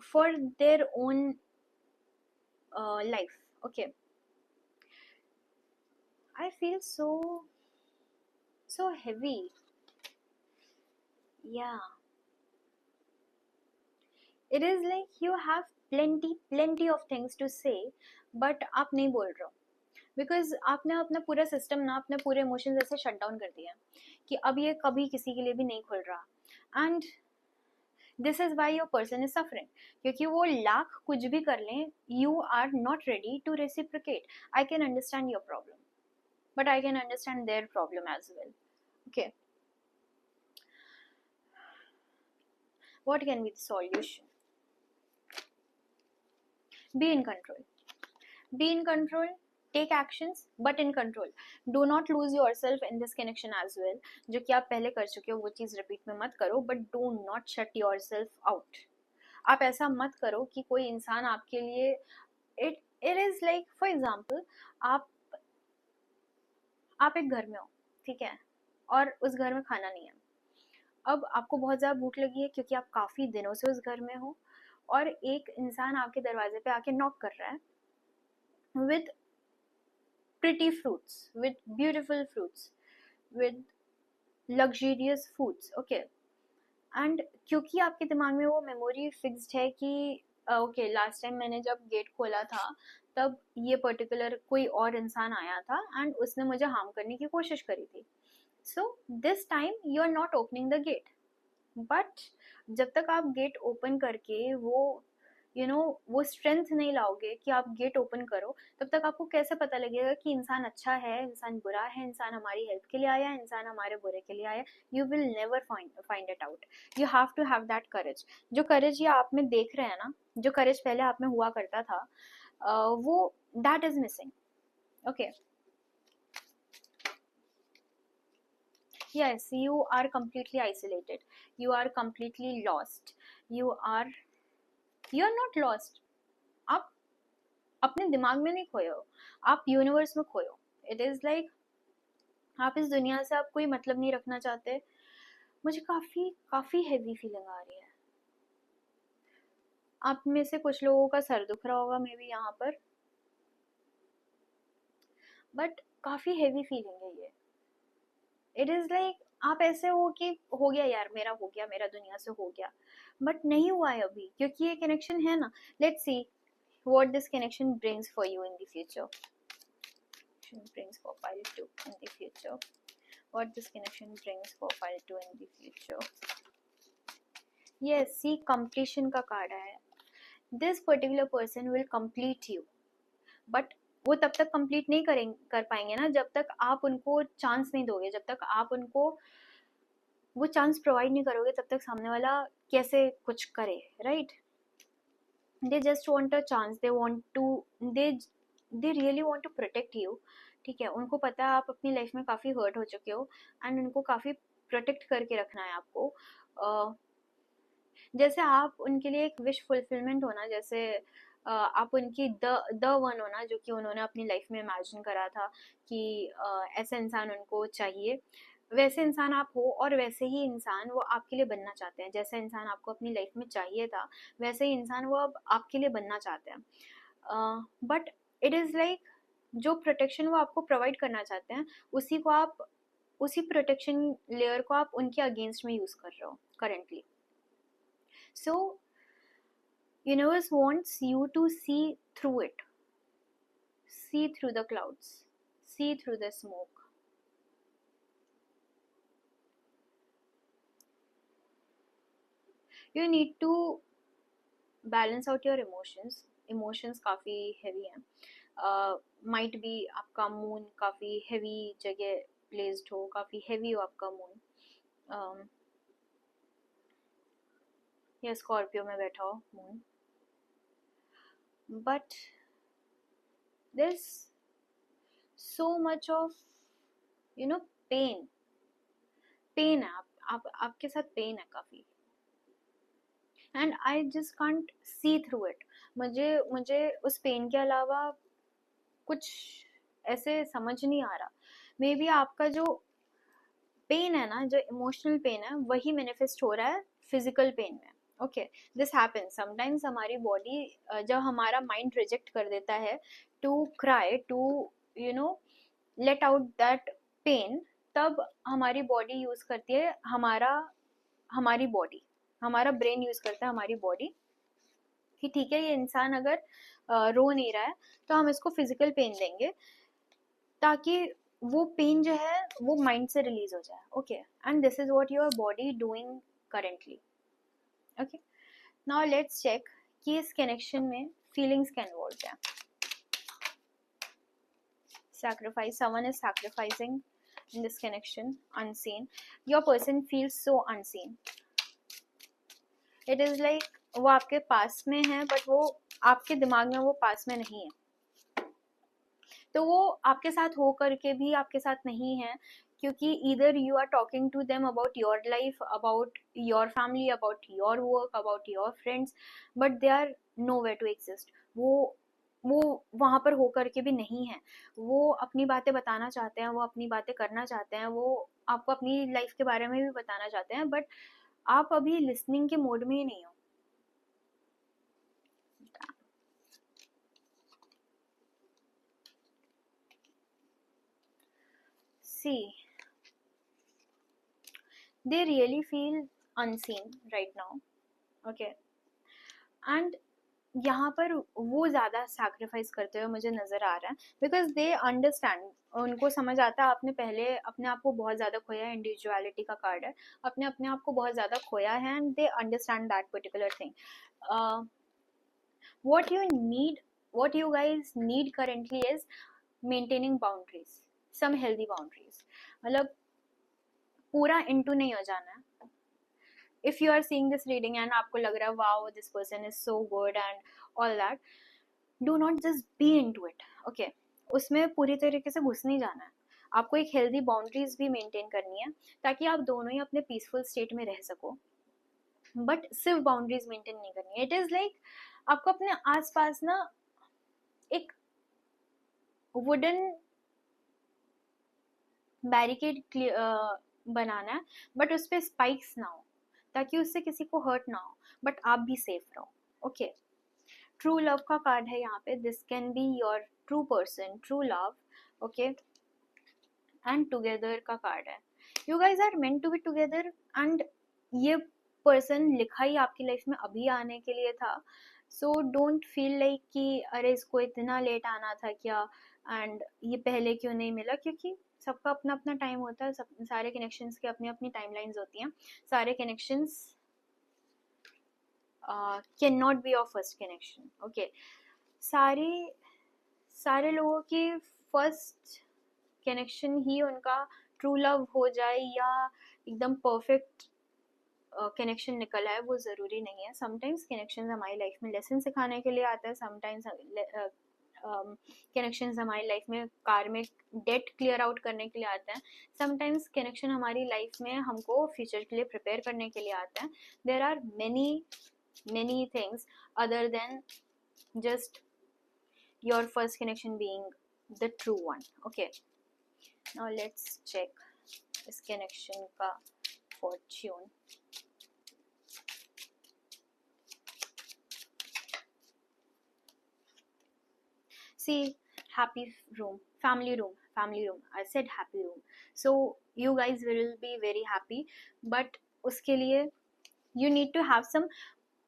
for their own life. Okay, I feel so heavy. Yeah, it is like you have plenty of things to say, but आप नहीं बोल रहे हो बिकॉज आपने अपना पूरा सिस्टम ना, अपने पूरे इमोशंस ऐसे शट डाउन कर दिया कि अब ये कभी किसी के लिए भी नहीं खुल रहा. And this is why your person is suffering, क्योंकि वो लाख कुछ भी कर लें, you are not ready to reciprocate. I can understand your problem, but I can understand their problem as well. Okay, what can be the solution? Be in control. Be in control. Take actions, but in control. Do not lose yourself in this connection as well. जो कि आप पहले कर चुके हो वो चीज़ repeat में मत करो, but do not shut yourself out. आप ऐसा मत करो कि कोई इंसान आपके लिए it is like for example आप एक घर में हो, ठीक है, और उस घर में खाना नहीं है. अब आपको बहुत ज़्यादा भूख लगी है क्योंकि आप काफ़ी दिनों से उस घर में हो, और एक इंसान आपके दरवाजे पे आके नॉक कर रहा है with pretty fruits, with beautiful fruits, with luxurious foods. Okay, and क्योंकि आपके दिमाग में वो मेमोरी फिक्स्ड है कि ओके लास्ट टाइम मैंने जब गेट खोला था तब ये पर्टिकुलर कोई और इंसान आया था एंड उसने मुझे हार्म करने की कोशिश करी थी. So this time you are not opening the gate, but जब तक आप गेट ओपन करके वो वो स्ट्रेंथ नहीं लाओगे कि आप गेट ओपन करो, तब तक आपको कैसे पता लगेगा कि इंसान अच्छा है, इंसान बुरा है, इंसान हमारी हेल्प के लिए आया है, इंसान हमारे बुरे के लिए आया. You will never find it out. You have to have that courage. जो करेज ये आप में देख रहे हैं ना, जो करेज पहले आप में हुआ करता था, वो that is missing. Okay, yes, you are completely isolated, you are completely lost, you are not lost. आप अपने दिमाग में नहीं खोए हो, आप यूनिवर्स में खोए हो. इट इज लाइक आप इस दुनिया से आप कोई मतलब नहीं रखना चाहते. मुझे काफी काफी हैवी फीलिंग आ रही है. आप में से कुछ लोगों का सर दुख रहा होगा मे बी यहाँ पर, बट काफी हैवी फीलिंग है ये. इट इज लाइक आप ऐसे हो कि हो गया यार, मेरा हो गया, मेरा दुनिया से हो गया, बट नहीं हुआ है अभी, क्योंकि ये कनेक्शन है ना. Let's see what this connection brings for you in the future. Brings for file 2 in the future. What this connection brings for file 2 in the future. Yes, see completion का card है. This particular person will complete you, but वो तब तक complete नहीं कर पाएंगे ना जब तक आप उनको चांस नहीं दोगे, जब तक आप उनको वो चांस प्रोवाइड नहीं करोगे, तब तक सामने वाला कैसे कुछ करे, right? They just want a chance, they really want to protect you. ठीक है, उनको पता है आप अपनी लाइफ में काफ़ी हर्ट हो चुके हो एंड उनको काफ़ी प्रोटेक्ट करके रखना है आपको. जैसे आप उनके लिए एक विश फुलफिलमेंट होना, जैसे आप उनकी द वन होना जो कि उन्होंने अपनी लाइफ में इमेजिन करा था कि ऐसा इंसान उनको चाहिए, वैसे इंसान आप हो, और वैसे ही इंसान वो आपके लिए बनना चाहते हैं. जैसा इंसान आपको अपनी लाइफ में चाहिए था वैसे ही इंसान वो अब आपके लिए बनना चाहते हैं. बट इट इज़ लाइक जो प्रोटेक्शन वो आपको प्रोवाइड करना चाहते हैं उसी प्रोटेक्शन लेयर को आप उनके अगेंस्ट में यूज़ कर रहे हो currently. So universe wants you to see through it, see through the clouds. see through the smoke. You need to balance out your emotions काफ़ी heavy हैं. Might be आपका moon काफ़ी heavy जगह placed हो, काफ़ी heavy हो आपका moon, या स्कॉर्पियो में बैठा हो moon, but there's so much of pain है. आपके साथ पेन है काफ़ी, and I just can't see through it. मुझे उस पेन के अलावा कुछ ऐसे समझ नहीं आ रहा. मे बी आपका जो पेन है ना, जो इमोशनल पेन है, वही मैनिफेस्ट हो रहा है फिजिकल पेन में. Okay, this happens sometimes. हमारी बॉडी जब हमारा माइंड रिजेक्ट कर देता है to cry, to let out that pain, तब हमारी बॉडी यूज करती है हमारा ब्रेन यूज करता है हमारी बॉडी कि ठीक है, ये इंसान अगर रो नहीं रहा है तो हम इसको फिजिकल पेन देंगे ताकि वो पेन जो है वो माइंड से रिलीज हो जाए. Okay, and this is what your body doing currently. Okay, now let's check कि इस कनेक्शन में फीलिंग्स क्या इन्वॉल्व है. Sacrifice, someone is sacrificing in this connection, unseen. Your person feels so unseen. It is like वो आपके पास में है but वो आपके दिमाग में वो पास में नहीं है. तो वो आपके साथ हो करके भी आपके साथ नहीं है, क्योंकि either you are talking to them about your life, about your family, about your work, about your friends, but they are nowhere to exist. वो वहाँ पर हो करके भी नहीं है. वो अपनी बातें बताना चाहते हैं, वो अपनी बातें करना चाहते हैं, वो आपको अपनी लाइफ के बारे में भी बताना चाहते हैं, बट आप अभी लिसनिंग के मोड में ही नहीं हो. See, they really feel unseen right now. Okay, and यहाँ पर वो ज़्यादा सैक्रिफाइस करते हुए मुझे नज़र आ रहा है, बिकॉज दे अंडरस्टैंड. उनको समझ आता है आपने पहले अपने आप को बहुत ज़्यादा खोया है. इंडिविजुअलिटी का कार्ड है. अपने आप को बहुत ज़्यादा खोया है, and they understand that particular thing. what you guys need currently is maintaining boundaries, some healthy boundaries. मतलब पूरा into नहीं हो जाना है. If you are seeing this reading and आपको लग रहा है wow this person is so good and all that, do not just be into it. Okay, उसमें पूरी तरीके से घुस नहीं जाना है. आपको एक हेल्दी बाउंड्रीज भी मेंटेन करनी है ताकि आप दोनों ही अपने पीसफुल स्टेट में रह सको, बट सिर्फ बाउंड्रीज मेंटेन नहीं करनी है. इट इज लाइक आपको अपने आसपास ना एक वुडन बैरिकेड बनाना है, बट उस पर स्पाइक्स ना हो ताकि उससे किसी को हर्ट ना हो, बट आप भी सेफ रहो. ओके, ट्रू लव का कार्ड है यहाँ पे. This can be your true person, true love. Okay, and together का कार्ड है. You guys are meant to be together, and ये पर्सन लिखा ही आपकी लाइफ में अभी आने के लिए था. सो डोंट फील लाइक कि अरे इसको इतना लेट आना था क्या, एंड ये पहले क्यों नहीं मिला, क्योंकि सबका अपना अपना टाइम होता है. सारे कनेक्शंस की अपनी अपनी टाइमलाइंस होती हैं. सारे connections can not be your first connection. Okay, सारे लोगों की फर्स्ट कनेक्शन ही उनका ट्रू लव हो जाए या एकदम परफेक्ट कनेक्शन निकल आए, वो ज़रूरी नहीं है. समटाइम्स कनेक्शंस हमारी लाइफ में लेसन सिखाने के लिए आता है. समटाइम्स कनेक्शंस हमारी लाइफ में कार्मिक डेट क्लियर आउट करने के लिए आता है. समटाइम्स कनेक्शन हमारी लाइफ में हमको फ्यूचर के लिए प्रिपेयर करने के लिए आता है. There are many things other than just your first connection being the true one. Okay, now let's check इस connection का fortune. See, happy room, family room. I said happy room. So you guys will be very happy, but उसके लिए you need to have some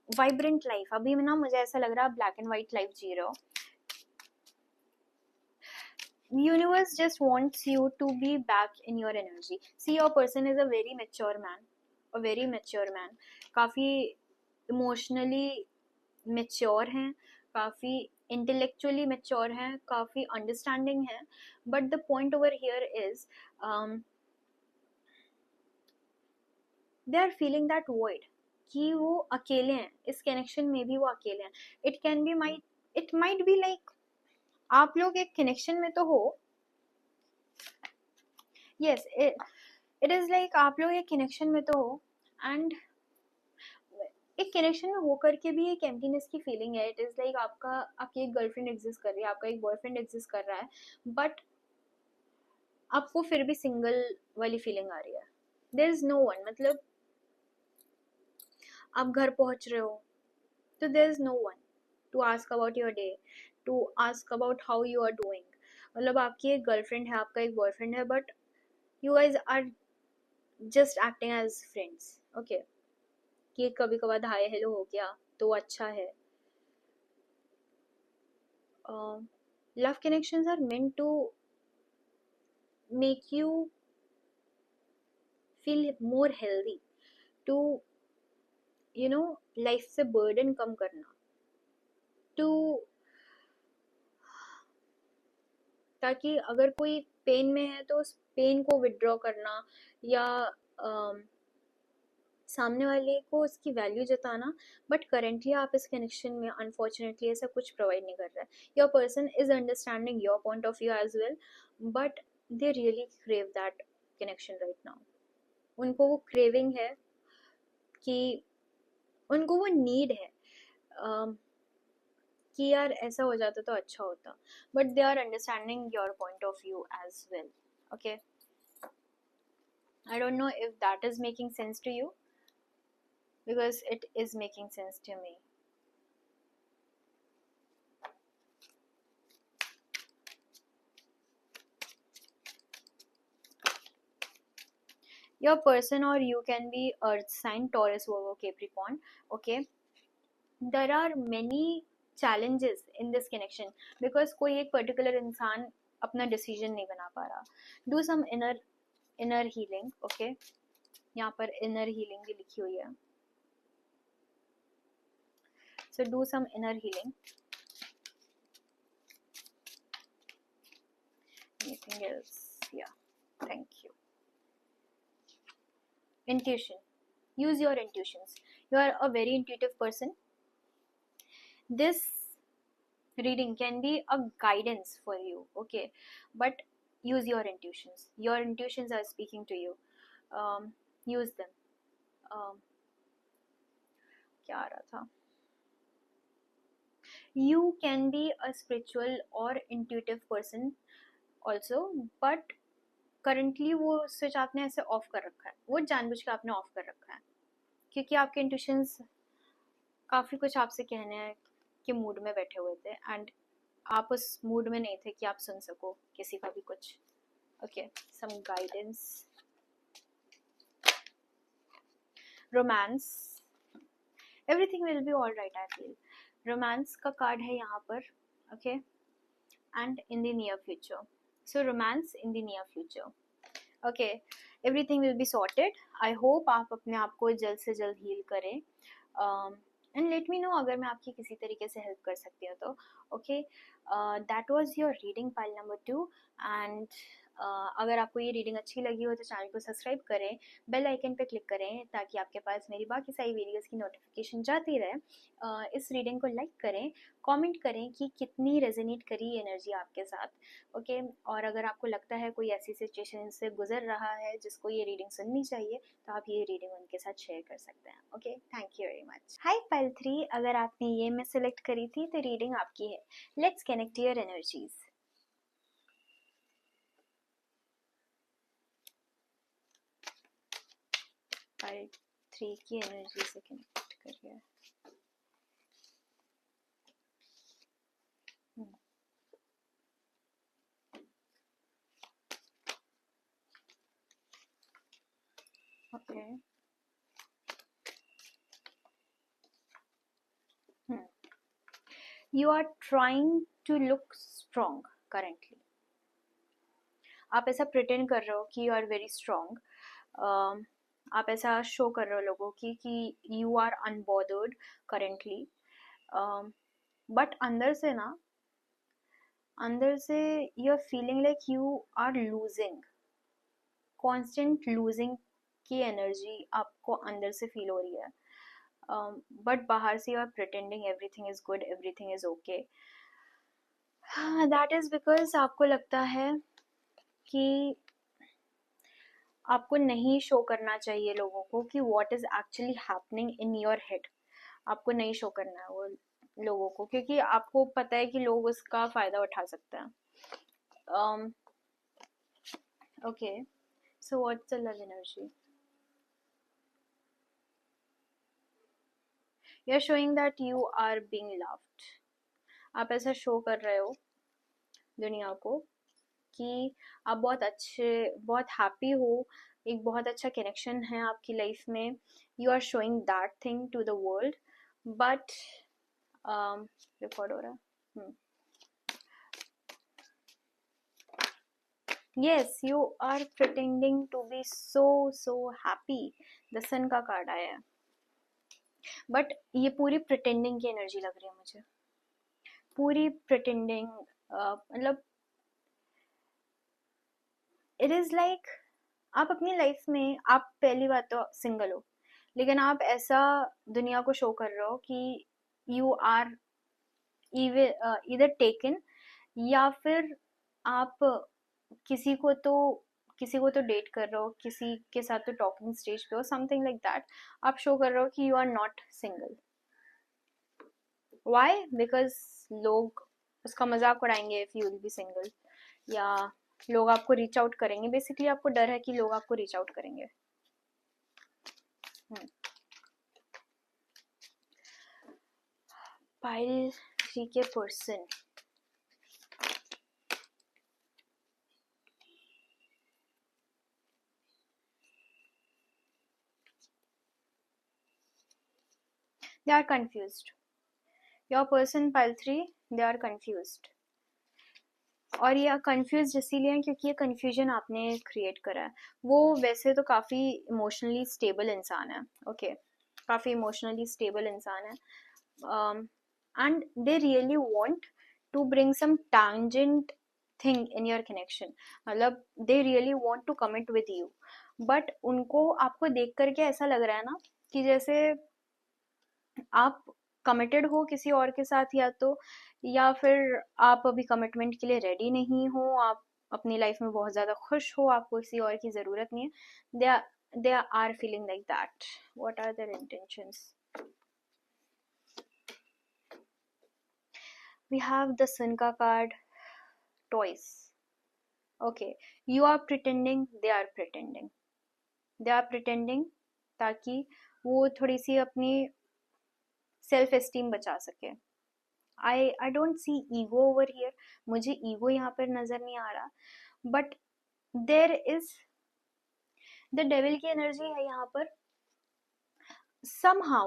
vibrant life. अभी ना मुझे ऐसा लग रहा है ब्लैक एंड वाइट लाइफ जी रहे हो. universe just wants you to be back in your energy. See, your person is a very mature man, a very mature man. काफी emotionally mature हैं, काफी intellectually mature हैं, काफी understanding हैं. But the point over here is they are feeling that void, कि वो अकेले हैं, इस connection में भी वो अकेले हैं. It might be like आप लोग एक connection में तो हो. Yes, it is like आप लोग एक connection में तो हो, and एक कनेक्शन में होकर के भी एक एम्प्टीनेस की फीलिंग है. इट इज लाइक आपकी एक गर्लफ्रेंड एग्जिस्ट कर रही है, आपका एक बॉयफ्रेंड एग्जिस्ट कर रहा है, बट आपको फिर भी सिंगल वाली फीलिंग आ रही है. देयर इज नो वन, मतलब आप घर पहुंच रहे हो तो there is no one to ask about your day, to ask about how you are doing. मतलब आपकी एक गर्लफ्रेंड है, आपका एक बॉयफ्रेंड है, but you guys are just acting as friends. Okay, कि कभी कभार हाय हेलो हो गया तो अच्छा है. Love connections are meant to make you feel more healthy, to life से burden कम करना, to ताकि अगर कोई पेन में है तो उस पेन को विड्रॉ करना, या सामने वाले को उसकी वैल्यू जताना. बट करेंटली आप इस कनेक्शन में अनफॉर्चुनेटली ऐसा कुछ प्रोवाइड नहीं कर रहा है. Your person is understanding your point of view as well, but they really crave that connection right now. उनको वो क्रेविंग है, कि उनको वो नीड है, कि यार ऐसा हो जाता तो अच्छा होता. But they are understanding your point of view as well. Okay, I don't know if that is making sense to you, because it is making sense to me. Your person or you can be earth sign, Taurus, Virgo, Capricorn. Okay, there are many challenges in this connection, because कोई एक particular इंसान अपना decision नहीं बना पा रहा. Do some inner healing. Okay, यहाँ पर inner healing भी लिखी हुई है. So do some inner healing. Anything else? Yeah, thank you. Intuition. Use your intuitions. You are a very intuitive person. This reading can be a guidance for you, okay, but use your intuitions. Your intuitions are speaking to you. Use them. क्या आ रहा था? You can be a spiritual or intuitive person also, but currently वो switch आपने ऐसे of कर रखा है, वो जानबूझ के आपने ऑफ कर रखा है, क्योंकि आपके इंट्यूशंस काफ़ी कुछ आपसे कहने के मूड में बैठे हुए थे, एंड आप उस मूड में नहीं थे कि आप सुन सको किसी का भी कुछ. Okay, some guidance. Romance. Everything will be all right, I feel. Romance का कार्ड है यहाँ पर. Okay, and in the near future. So romance in the near future. Okay, everything will be sorted. I hope आप अपने आप को जल्द से जल्द हील करें. एंड लेट मी नो अगर मैं आपकी किसी तरीके से हेल्प कर सकती हूँ तो. Okay, that was your reading pile number 2. And अगर आपको ये रीडिंग अच्छी लगी हो तो चैनल को सब्सक्राइब करें, बेल आइकन पे क्लिक करें, ताकि आपके पास मेरी बाकी सारी वीडियोस की नोटिफिकेशन जाती रहे. इस रीडिंग को लाइक करें, कमेंट करें कि कितनी रेजोनेट करी एनर्जी आपके साथ. ओके, और अगर आपको लगता है कोई ऐसी सिचुएशन से गुजर रहा है जिसको ये रीडिंग सुननी चाहिए, तो आप ये रीडिंग उनके साथ शेयर कर सकते हैं. Okay, thank you very much. High pile 3, अगर आपने ये में सेलेक्ट करी थी तो रीडिंग आपकी है. Let's connect your energies. Pile 3 की एनर्जी से कनेक्ट करिए. Okay. You are trying to look strong currently. आप ऐसा प्रिटेंड कर रहे हो कि यू आर वेरी स्ट्रांग, आप ऐसा शो कर रहे हो लोगों की कि you are unbothered currently, but अंदर से you are feeling like you are losing, constant losing की एनर्जी आपको अंदर से फील हो रही है, बट बाहर से you are pretending everything is good, everything is okay. That is because आपको लगता है कि आपको नहीं शो करना चाहिए लोगों को कि what is actually happening in your head. आपको नहीं शो करना है वो लोगों को, क्योंकि आपको पता है कि लोग उसका फायदा उठा सकते हैं। Okay, so what's the love energy? You are showing that you are being loved. आप ऐसा शो कर रहे हो दुनिया को कि आप बहुत अच्छे, बहुत हैप्पी हो, एक बहुत अच्छा कनेक्शन है आपकी लाइफ में, you are showing that thing to the world, but record हो रहा है। Yes, you are pretending to be so happy. The sun का कार्ड आया है, बट ये पूरी प्रिटेंडिंग की एनर्जी लग रही है मुझे, पूरी प्रिटेंडिंग। मतलब इट इज लाइक आप अपनी लाइफ में, आप पहली बात तो सिंगल हो, लेकिन आप ऐसा दुनिया को शो कर रहे हो कि यू आर इधर टेकन, या फिर आप किसी को तो किसी को तो डेट कर रहे हो, किसी के साथ तो टॉकिंग स्टेज पे हो, समथिंग लाइक दैट। आप शो कर रहे हो कि you are not single. Why? Because लोग उसका मजाक उड़ाएंगे if you will be single, या लोग आपको रीच आउट करेंगे। बेसिकली आपको डर है कि लोग आपको रीच आउट करेंगे। पाइल 3 के person, they are confused. Your person pile 3, they are confused. और ये कंफ्यूज इसीलिए है क्योंकि ये कंफ्यूजन आपने क्रिएट करा है। वो वैसे तो काफ़ी इमोशनली स्टेबल इंसान है, ओके, काफ़ी इमोशनली स्टेबल इंसान है, and they really want to bring some tangent thing in your connection, मतलब they really want to commit with you, but उनको आपको देख करके ऐसा लग रहा है ना कि जैसे आप कमिटेड हो किसी और के साथ, या फिर आप अभी कमिटमेंट के लिए रेडी नहीं हो, आप अपनी लाइफ में बहुत ज़्यादा खुश हो, आपको किसी और की ज़रूरत नहीं है। They are feeling like that. What are their intentions? We have the sun का card, toys. Okay, you are pretending, they are pretending, they are pretending ताकि वो थोड़ी सी अपनी सेल्फ एस्टीम बचा सके। I don't see ego over here, मुझे ego यहाँ पर नजर नहीं आ रहा, but there is the devil की एनर्जी है यहाँ पर। somehow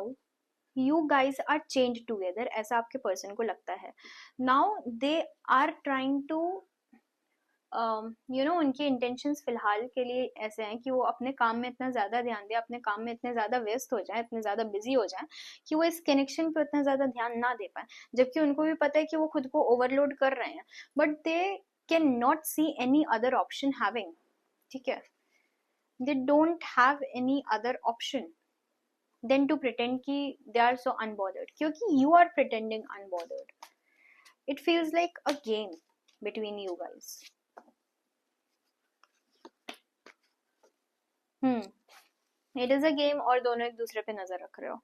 you guys are chained together, ऐसा आपके पर्सन को लगता है। now they are trying to उनके इंटेंशंस फिलहाल के लिए ऐसे हैं कि वो अपने काम में इतना ज़्यादा ध्यान दें, अपने काम में इतने ज़्यादा व्यस्त हो जाएं, इतने ज़्यादा बिजी हो जाएं कि वो इस कनेक्शन पे उतना ज़्यादा ध्यान ना दे पाए, जबकि उनको भी पता है कि वो खुद को ओवरलोड कर रहे हैं, but they can not see any other option having, ठीक है, they don't have any other option than to pretend कि दे आर सो अनबॉदर्ड, क्योंकि you are pretending unbothered. It feels like a game between you guys. It is a game, और दोनों एक दूसरे पे नजर रख रहे हो।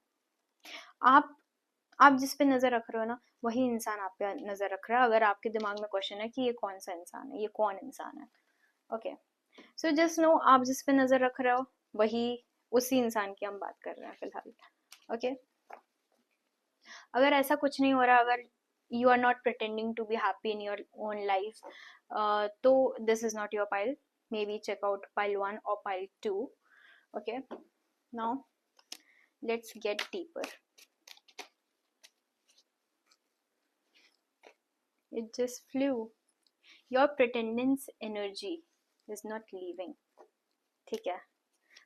आप जिस पे नजर रख रहे हो ना, वही इंसान आप पे नजर रख रहा है। अगर आपके दिमाग में क्वेश्चन है कि ये कौन सा इंसान है, ये कौन इंसान है, ओके, सो जस्ट नो आप जिस पे नजर रख रहे हो वही, उसी इंसान की हम बात कर रहे हैं फिलहाल, ओके। अगर ऐसा कुछ नहीं हो रहा, अगर you are not pretending to be happy in your own life, तो this is not your pile. Maybe check out pile 1 or pile 2. Okay, now let's get deeper. It just flew. Your pretendance energy. Is not leaving, ठीक है,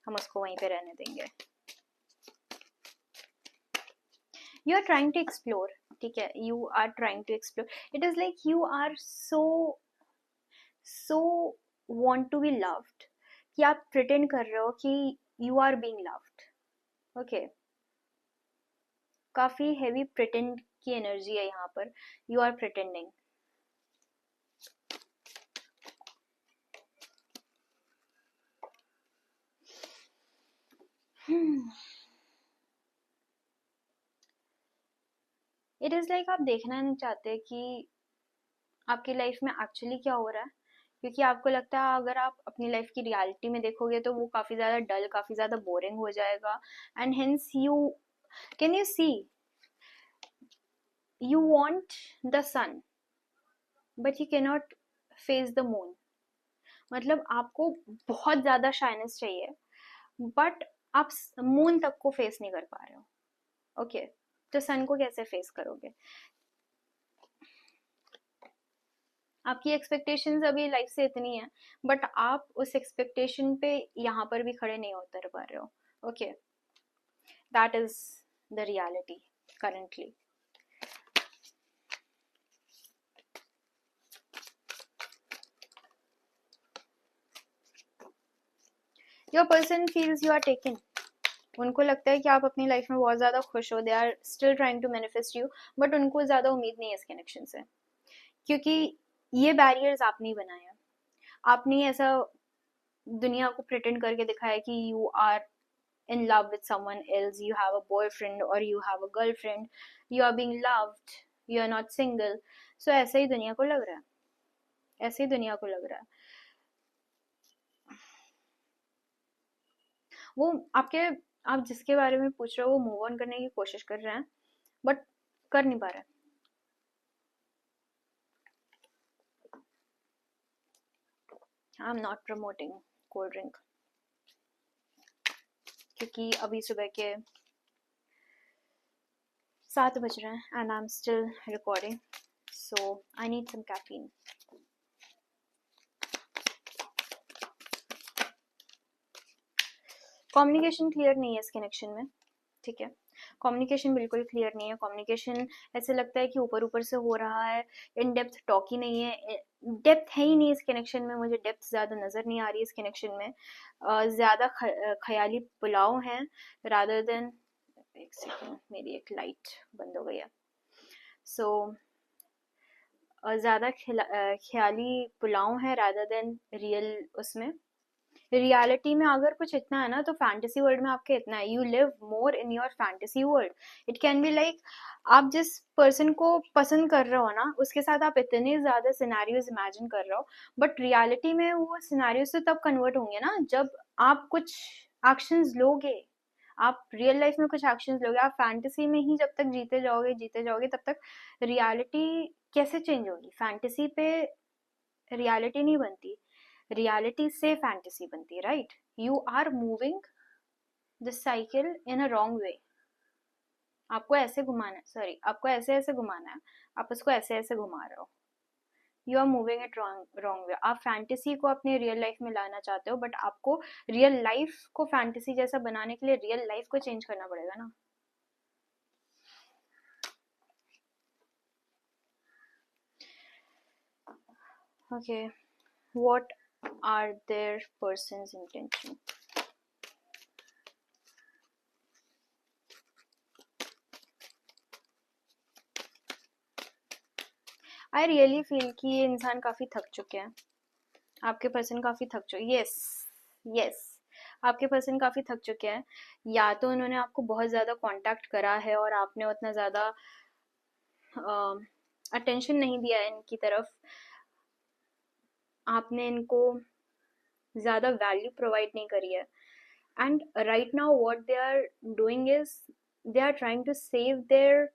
हम उसको वहीं पे रहने देंगे। You are trying to explore, ठीक है, you are trying to explore, it is like you are so want to be loved कि आप प्रिटेंड कर रहे हो कि you are being loved. Okay, काफी हेवी प्रिटेंड की एनर्जी है यहाँ पर, you are pretending. It is like आप देखना नहीं चाहते कि आपकी लाइफ में एक्चुअली क्या हो रहा है, क्योंकि आपको लगता है अगर आप अपनी लाइफ की रियलिटी में देखोगे तो वो काफी ज्यादा डल, काफी ज्यादा बोरिंग हो जाएगा। And hence you can you see, you want the sun but you cannot face the moon। मतलब आपको बहुत ज्यादा शाइनेस चाहिए बट आप मून तक को फेस नहीं कर पा रहे हो। ओके, तो सन को कैसे फेस करोगे? आपकी एक्सपेक्टेशंस अभी लाइफ से इतनी है बट आप उस एक्सपेक्टेशन पे यहाँ पर भी खड़े नहीं उतर पा रहे हो। Okay, that is the reality currently। Your person feels you are taken, उनको लगता है कि आप अपनी लाइफ में बहुत ज़्यादा खुश हो, they are still trying to manifest you, but उनको ज़्यादा उम्मीद नहीं है इस कनेक्शन से, क्योंकि ये बैरियर्स आपने ही बनाए हैं। आपने ऐसा दुनिया को प्रिटेंड करके दिखाया कि you are in love with someone else, you have a boyfriend or you have a girlfriend, you are being loved, you are not single। so ऐसे ही दुनिया को लग रहा है, ऐसे ही दुनिया को लग रहा है। वो आपके, आप जिसके बारे में पूछ रहे हो वो मूव ऑन करने की कोशिश कर रहे हैं बट कर नहीं पा रहे। I am not promoting cold drink क्योंकि अभी सुबह के 7 बज रहे हैं and I am still recording, so I need some caffeine. Communication clear नहीं है इस कनेक्शन में, ठीक है, कम्युनिकेशन बिल्कुल क्लियर नहीं है। कम्युनिकेशन ऐसे लगता है कि ऊपर ऊपर से हो रहा है, इन डेप्थ टॉक ही नहीं है, डेप्थ है ही नहीं इस कनेक्शन में। मुझे डेप्थ ज़्यादा नज़र नहीं आ रही इस कनेक्शन में, ज़्यादा ख्याली पुलाव हैं रादर देन, एक सेकेंड मेरी एक लाइट बंद हो गई है। सो ज़्यादा ख्याली पुलाव है रादर देन रियल। उसमें रियलिटी में अगर कुछ इतना है ना तो फैंटेसी वर्ल्ड में आपके इतना है, you live more in your fantasy world. It can be like आप जिस पर्सन को पसंद कर रहे हो ना उसके साथ आप इतने ज्यादा सिनेरियोज इमेजिन कर रहे हो, बट रियलिटी में वो सिनेरियोज तो तब कन्वर्ट होंगे ना जब आप कुछ एक्शंस लोगे, आप रियल लाइफ में कुछ एक्शंस लोगे। आप फैंटेसी में ही जब तक जीते जाओगे तब तक रियलिटी कैसे चेंज होगी? फैंटेसी पे रियलिटी नहीं बनती, रियलिटी से फैंटेसी बनती है, right? You are moving the cycle in a wrong way. आपको ऐसे घुमाना है, सॉरी, आपको ऐसे ऐसे घुमाना है, आप उसको ऐसे ऐसे घुमा रहे हो। You are moving it wrong way. आप फैंटेसी को अपने रियल लाइफ में लाना चाहते हो बट आपको रियल लाइफ को फैंटेसी जैसा बनाने के लिए रियल लाइफ को चेंज करना पड़ेगा ना। Okay, what are their person's intention? I really feel कि ये इंसान काफ़ी थक चुके हैं, आपके पर्सन काफ़ी थक चुके, यस यस, आपके पर्सन काफ़ी थक चुके हैं। या तो उन्होंने आपको बहुत ज़्यादा कांटेक्ट करा है और आपने उतना ज़्यादा अटेंशन नहीं दिया है इनकी तरफ, आपने इनको ज़्यादा वैल्यू प्रोवाइड नहीं करी है। And right now what they are doing is they are trying to save their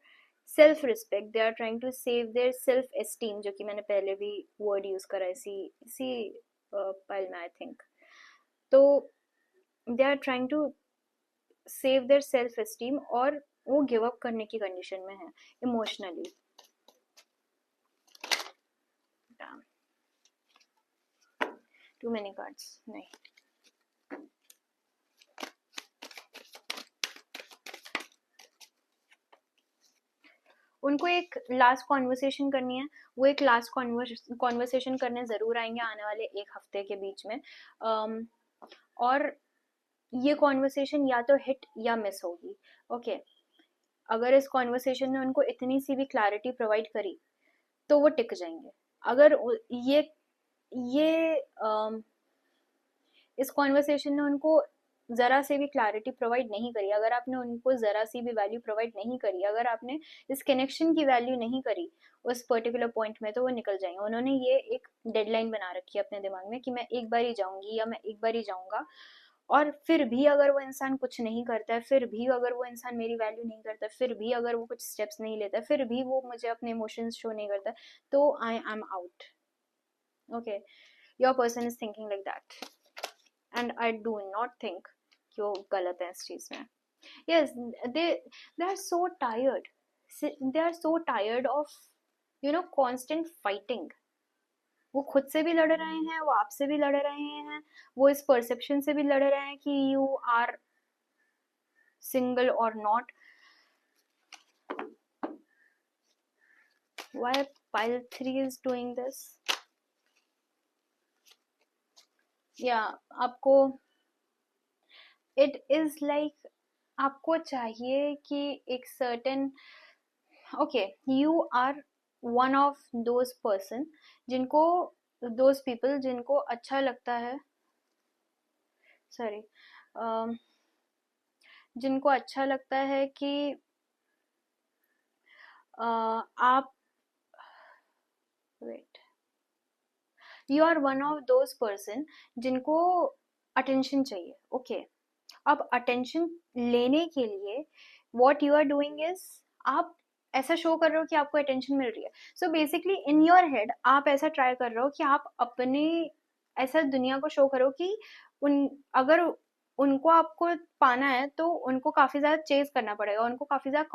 self respect, they are trying to save their self esteem, जो कि मैंने पहले भी वर्ड यूज करा इसी पल में आई थिंक। तो they are trying to save their self esteem और वो गिव अप करने की कंडीशन में है इमोशनली। टू मेनी कार्ड्स नहीं. उनको एक लास्ट कॉन्वर्सेशन करनी है, वो एक लास्ट कॉन्वर्सेशन करने ज़रूर आएंगे आने वाले एक हफ्ते के बीच में. और ये कॉन्वर्सेशन या तो हिट या मिस होगी. ओके, अगर इस कॉन्वर्सेशन ने उनको इतनी सी भी क्लैरिटी प्रोवाइड करी तो वो टिक जाएंगे. अगर ये इस कॉन्वर्सेशन ने उनको ज़रा से भी क्लैरिटी प्रोवाइड नहीं करी, अगर आपने उनको ज़रा सी भी वैल्यू प्रोवाइड नहीं करी, अगर आपने इस कनेक्शन की वैल्यू नहीं करी उस पर्टिकुलर पॉइंट में, तो वो निकल जाएंगे. उन्होंने ये एक डेडलाइन बना रखी है अपने दिमाग में कि मैं एक बार ही जाऊंगी या मैं एक बार ही जाऊंगा. और फिर भी अगर वो इंसान कुछ नहीं करता है, फिर भी अगर वो इंसान मेरी वैल्यू नहीं करता, फिर भी अगर वो कुछ स्टेप्स नहीं लेता, फिर भी वो मुझे अपने इमोशंस शो नहीं करता, तो I am out. Okay, your person is thinking like that and I do not think कि वो गलत है इस चीज में. yes, they are so tired. They are so tired of constant fighting. वो खुद से भी लड़ रहे हैं, वो आपसे भी लड़ रहे हैं, वो इस परसेप्शन से भी लड़ रहे हैं कि यू आर सिंगल और not. why pile 3 is doing this? आपको इट इज लाइक आपको चाहिए कि एक certain you are one of those person those people जिनको अच्छा लगता है, जिनको अच्छा लगता है कि आप you are one of those person जिनको अटेंशन चाहिए. ओके, अब अटेंशन लेने के लिए what you are doing is आप ऐसा शो कर रहे हो कि आपको अटेंशन मिल रही है. So basically in your head आप ऐसा ट्राई कर रहे हो कि आप अपने ऐसा दुनिया को शो करो कि अगर उनको आपको पाना है तो उनको काफी ज्यादा चेज करना पड़ेगा, उनको काफी ज्यादा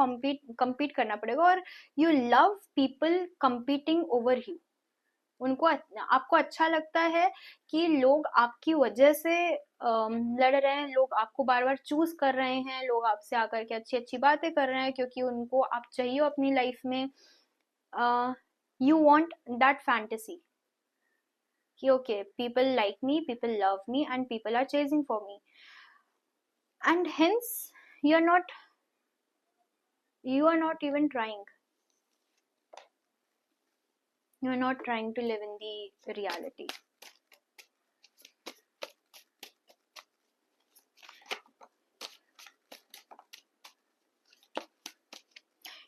कम्पीट करना पड़ेगा. और you love people competing over you. उनको आपको अच्छा लगता है कि लोग आपकी वजह से लड़ रहे हैं, लोग आपको बार बार चूज कर रहे हैं, लोग आपसे आकर के अच्छी अच्छी बातें कर रहे हैं क्योंकि उनको आप चाहिए अपनी लाइफ में. यू वॉन्ट दैट फैंटेसी कि okay, people like me, people love me and people are chasing for me. And hence you are not even trying. You are not trying to live in the reality.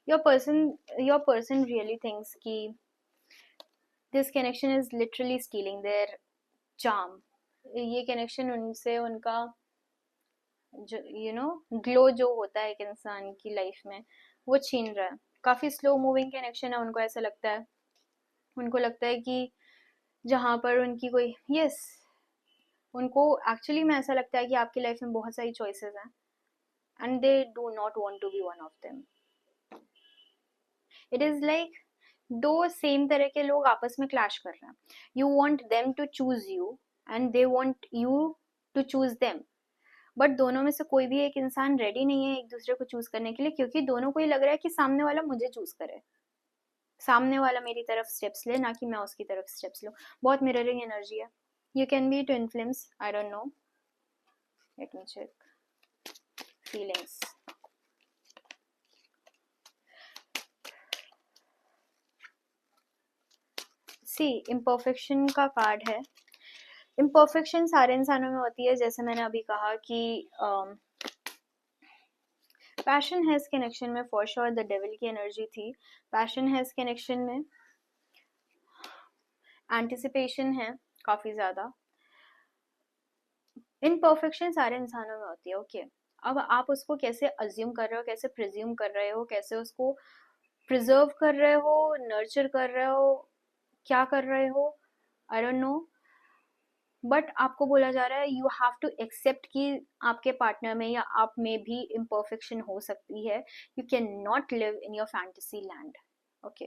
Your person really thinks कि this connection is literally stealing their charm. ये connection उनसे उनका glow जो होता है एक इंसान की लाइफ में वो छीन रहा है. काफी स्लो मूविंग कनेक्शन है. उनको ऐसा लगता है, उनको लगता है कि जहाँ पर उनकी कोई उनको एक्चुअली में ऐसा लगता है कि आपकी लाइफ में बहुत सारी चॉइसेस हैं and they do not want to be one of them. It is like दो सेम तरह के लोग आपस में क्लैश कर रहे हैं. You want them to choose you and they want you to choose them, but दोनों में से कोई भी एक इंसान रेडी नहीं है एक दूसरे को चूज करने के लिए, क्योंकि दोनों को ही लग रहा है कि सामने वाला मुझे चूज करे, सामने वाला मेरी तरफ स्टेप्स ले, ना कि मैं उसकी तरफ स्टेप्स लूं. बहुत मिररिंग एनर्जी है. You can be twin flames, I don't know, let me check feelings. See, imperfection का कार्ड है. इम्परफेक्शन सारे इंसानों में होती है. जैसे मैंने अभी कहा कि पैशन है इस कनेक्शन में, फॉर श्योर द डेविल की एनर्जी थी. पैशन है इस कनेक्शन में, एंटिसिपेशन है काफी ज्यादा. इम्परफेक्शन सारे इंसानों में होती है. ओके, अब आप उसको कैसे अज्यूम कर रहे हो, कैसे प्रिज्यूम कर रहे हो, कैसे उसको प्रिजर्व कर रहे हो, नर्चर कर रहे हो, क्या कर रहे हो, आई डोंट नो. बट आपको बोला जा रहा है यू हैव टू एक्सेप्ट कि आपके पार्टनर में या आप में भी इम्परफेक्शन हो सकती है. You can not live in your fantasy land. Okay,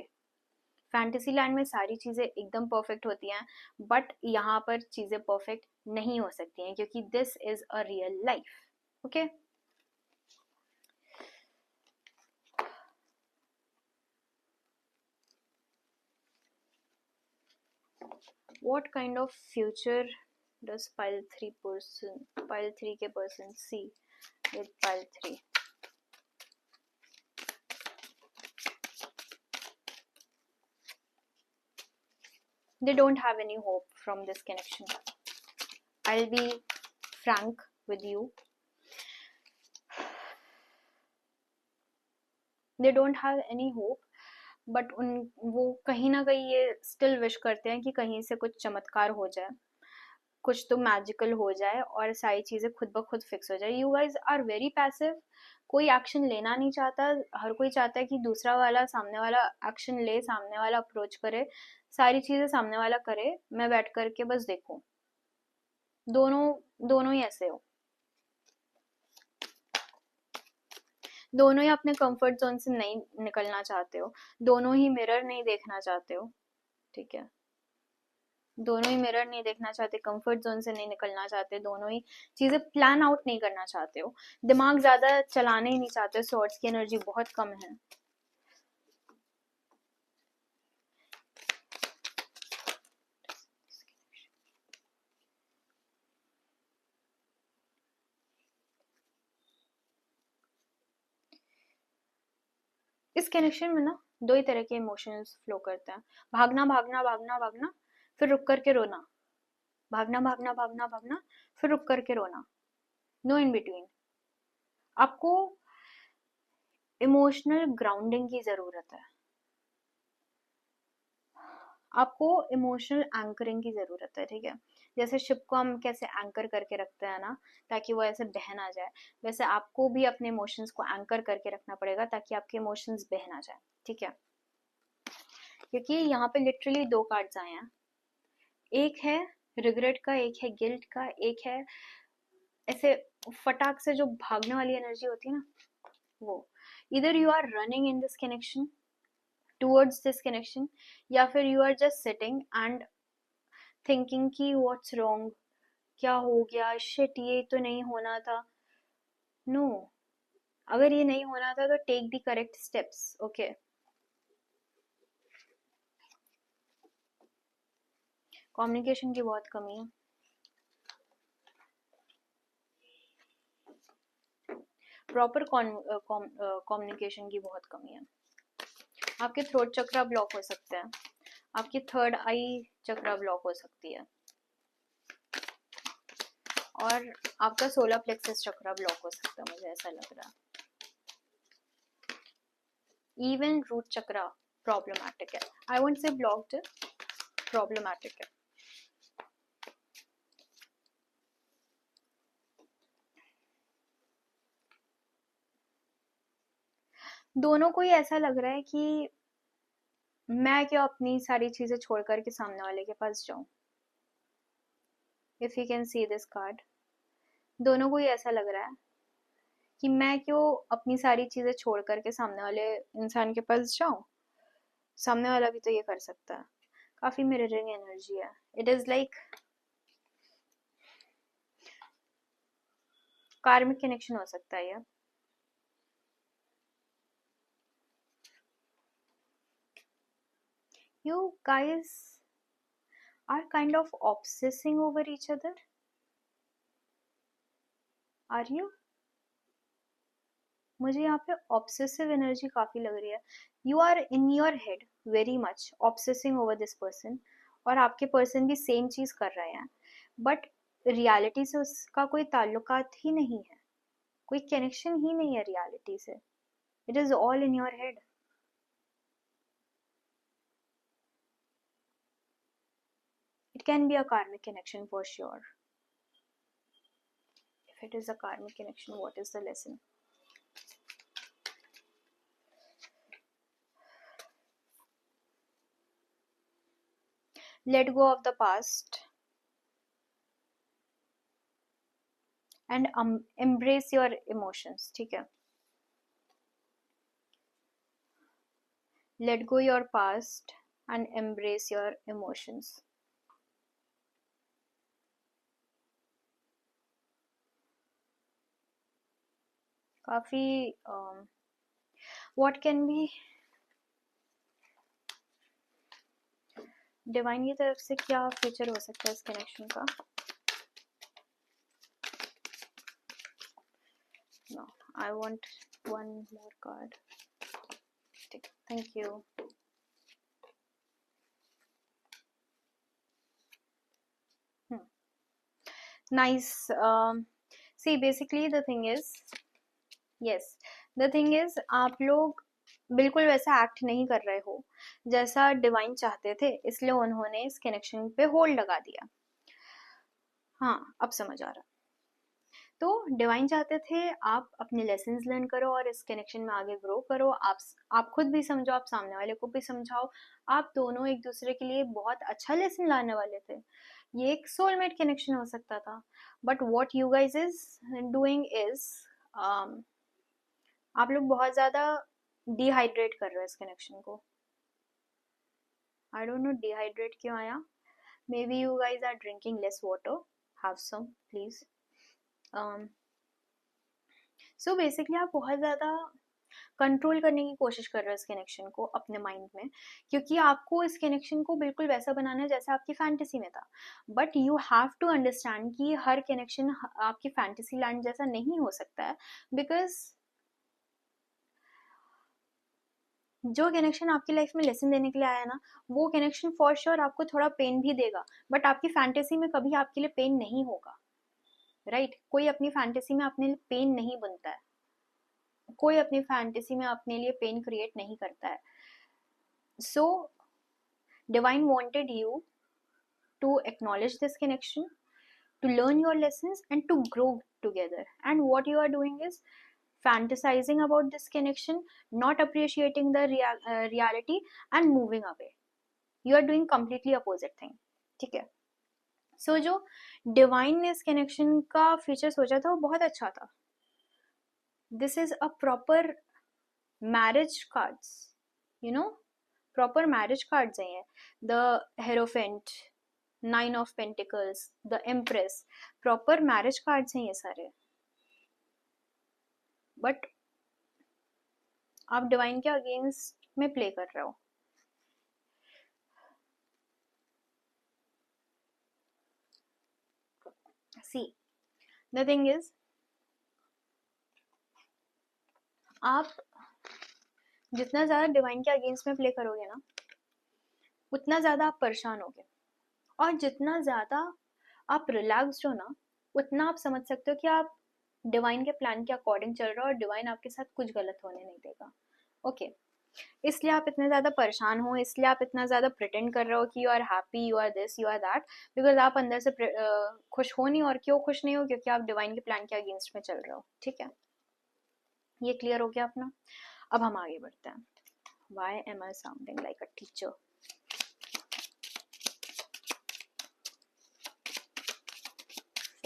fantasy land में सारी चीजें एकदम परफेक्ट होती हैं, बट यहाँ पर चीजें परफेक्ट नहीं हो सकती हैं क्योंकि this is a real life. Okay. What kind of future does pile 3 के person see with pile 3? They don't have any hope from this connection. I'll be frank with you. They don't have any hope, but वो कहीं ना कहीं ये still wish करते हैं कि कहीं से कुछ चमत्कार हो जाए, कुछ तो मैजिकल हो जाए और सारी चीजें खुद ब खुद फिक्स हो जाए. You guys are very passive. कोई एक्शन लेना नहीं चाहता. हर कोई चाहता है कि दूसरा वाला, सामने वाला एक्शन ले, सामने वाला अप्रोच करे, सारी चीजें सामने वाला करे, मैं बैठ करके बस देखूं. दोनों दोनों ही ऐसे हो. दोनों ही अपने कंफर्ट जोन से नहीं निकलना चाहते हो. दोनों ही मिरर नहीं देखना चाहते हो. ठीक है. दोनों ही मिरर नहीं देखना चाहते, कंफर्ट जोन से नहीं निकलना चाहते, दोनों ही चीजें प्लान आउट नहीं करना चाहते हो, दिमाग ज्यादा चलाने ही नहीं चाहते. सॉर्ड्स की एनर्जी बहुत कम है. इस कनेक्शन में ना दो ही तरह के इमोशंस फ्लो करते हैं. भागना भागना भागना भागना, फिर रुक करके रोना. भागना भागना भागना भागना, फिर रुक करके रोना. No in between. आपको इमोशनल ग्राउंडिंग की जरूरत है. आपको इमोशनल एंकरिंग की जरूरत है. ठीक है. जैसे शिप को हम कैसे एंकर करके रखते हैं ना, ताकि वो ऐसे बह ना जाए, वैसे आपको भी अपने इमोशंस को एंकर करके रखना पड़ेगा ताकि आपके इमोशंस बह ना जाए. ठीक है. क्योंकि यहाँ पे लिटरली दो कार्ड्स आए हैं. एक है रिग्रेट का, एक है गिल्ट का, एक है ऐसे फटाक से जो भागने वाली एनर्जी होती है ना, वो. इधर you are running in this connection, towards this connection, या फिर you are just sitting and thinking कि व्हाट्स रॉन्ग, क्या हो गया, शिट ये तो नहीं होना था. No no. अगर ये नहीं होना था तो take the correct steps. Okay. Communication की बहुत कमी है. प्रॉपर कम्युनिकेशन की बहुत कमी है. आपके थ्रोट चक्रा ब्लॉक हो सकते हैं. आपकी थर्ड आई चक्रा ब्लॉक हो सकती है. और आपका सोलर प्लेक्सस चक्रा ब्लॉक हो सकता है, मुझे ऐसा लग रहा है. इवन रूट चक्रा प्रॉब्लमैटिक है. I won't say blocked, problematic है. दोनों को ही ऐसा लग रहा है कि मैं क्यों अपनी सारी चीजें छोड़ करके सामने वाले के पास जाऊं. If you can see this card, दोनों को ही ऐसा लग रहा है कि मैं क्यों अपनी सारी चीजें छोड़ करके सामने वाले इंसान के पास जाऊं. सामने वाला भी तो ये कर सकता है. काफी मिररिंग एनर्जी है. It is like karmic connection हो सकता है ये. You guys are kind of obsessing over each other. Are you? मुझे यहाँ पे ऑब्सेसिव एनर्जी काफी लग रही है. You are in your head very much obsessing over this person, और आपके पर्सन भी सेम चीज कर रहे हैं, बट रियलिटी से उसका कोई ताल्लुकात ही नहीं है, कोई कनेक्शन ही नहीं है रियलिटी से. It is all in your head. It can be a karmic connection for sure. If it is a karmic connection, what is the lesson? Let go of the past and embrace your emotions. ठीक है. Let go your past and embrace your emotions. काफी what can be divine की तरफ से क्या future हो सकता है इस कनेक्शन का? No, I want one more card. Thank you. Nice. See, basically the thing is, yes, the thing is, आप लोग बिल्कुल वैसा एक्ट नहीं कर रहे हो जैसा डिवाइन चाहते थे, इसलिए उन्होंने इस कनेक्शन पे होल्ड लगा दिया. हाँ, अब समझ आ रहा. तो डिवाइन चाहते थे आप अपने लेसन्स लर्न करो और इस कनेक्शन में आगे ग्रो करो. आप खुद भी समझो, आप सामने वाले को भी समझाओ. आप दोनों एक दूसरे के लिए बहुत अच्छा लेसन लाने वाले थे. ये एक सोलमेट कनेक्शन हो सकता था. But what you guys is doing is, आप लोग बहुत ज्यादा डिहाइड्रेट कर रहे हो इस कनेक्शन को. आई डोंट नो डिहाइड्रेट क्यों आया. Maybe you guys are drinking less water. Have some please. So basically आप बहुत ज़्यादा कंट्रोल करने की कोशिश कर रहे हो इस कनेक्शन को अपने माइंड में, क्योंकि आपको इस कनेक्शन को बिल्कुल वैसा बनाना है जैसा आपकी फैंटेसी में था. But you have to understand कि हर कनेक्शन आपकी फैंटेसी लैंड जैसा नहीं हो सकता है. बिकॉज जो कनेक्शन आपकी लाइफ में लेसन देने के लिए आया ना, वो कनेक्शन फॉर श्योर आपको थोड़ा पेन भी देगा, बट आपकी फैंटेसी में कभी आपके लिए पेन नहीं होगा. राइट? कोई अपनी फैंटेसी में अपने लिए पेन नहीं बनता है. कोई अपनी फैंटेसी में अपने लिए पेन क्रिएट नहीं करता है. So divine wanted you to acknowledge this connection, to learn your lessons and to grow together. And what you are doing is fantasizing about this connection, not appreciating the reality and moving away. You are doing completely opposite thing. ठीक है? So जो divine ने इस connection का feature सोचा था वो बहुत अच्छा था. This is a proper marriage cards, you know, proper marriage cards हैं ये. The Hierophant, nine of pentacles, the empress, proper marriage cards हैं ये सारे. बट आप डिवाइन के अगेंस्ट में प्ले कर रहे हो. सी द थिंग इज, आप जितना ज्यादा डिवाइन के अगेंस्ट में प्ले करोगे ना, उतना ज्यादा आप परेशान होगे. और जितना ज्यादा आप रिलैक्स्ड हो ना, उतना आप समझ सकते हो कि आप डिवाइन के प्लान के अकॉर्डिंग चल रहे हो और डिवाइन आपके साथ कुछ गलत होने नहीं देगा. ओके, इसलिए आप इतने ज़्यादा परेशान हो, इसलिए आप इतना ज़्यादा प्रिटेंड कर रहे हो कि you are happy, you are this, you are that, because आप अंदर से खुश हो नहीं. और क्यों खुश नहीं हो? क्योंकि आप डिवाइन के प्लान के अगेंस्ट में चल रहे हो. ठीक है, ये क्लियर हो गया अपना. अब हम आगे बढ़ते हैं. Why am I sounding like a teacher?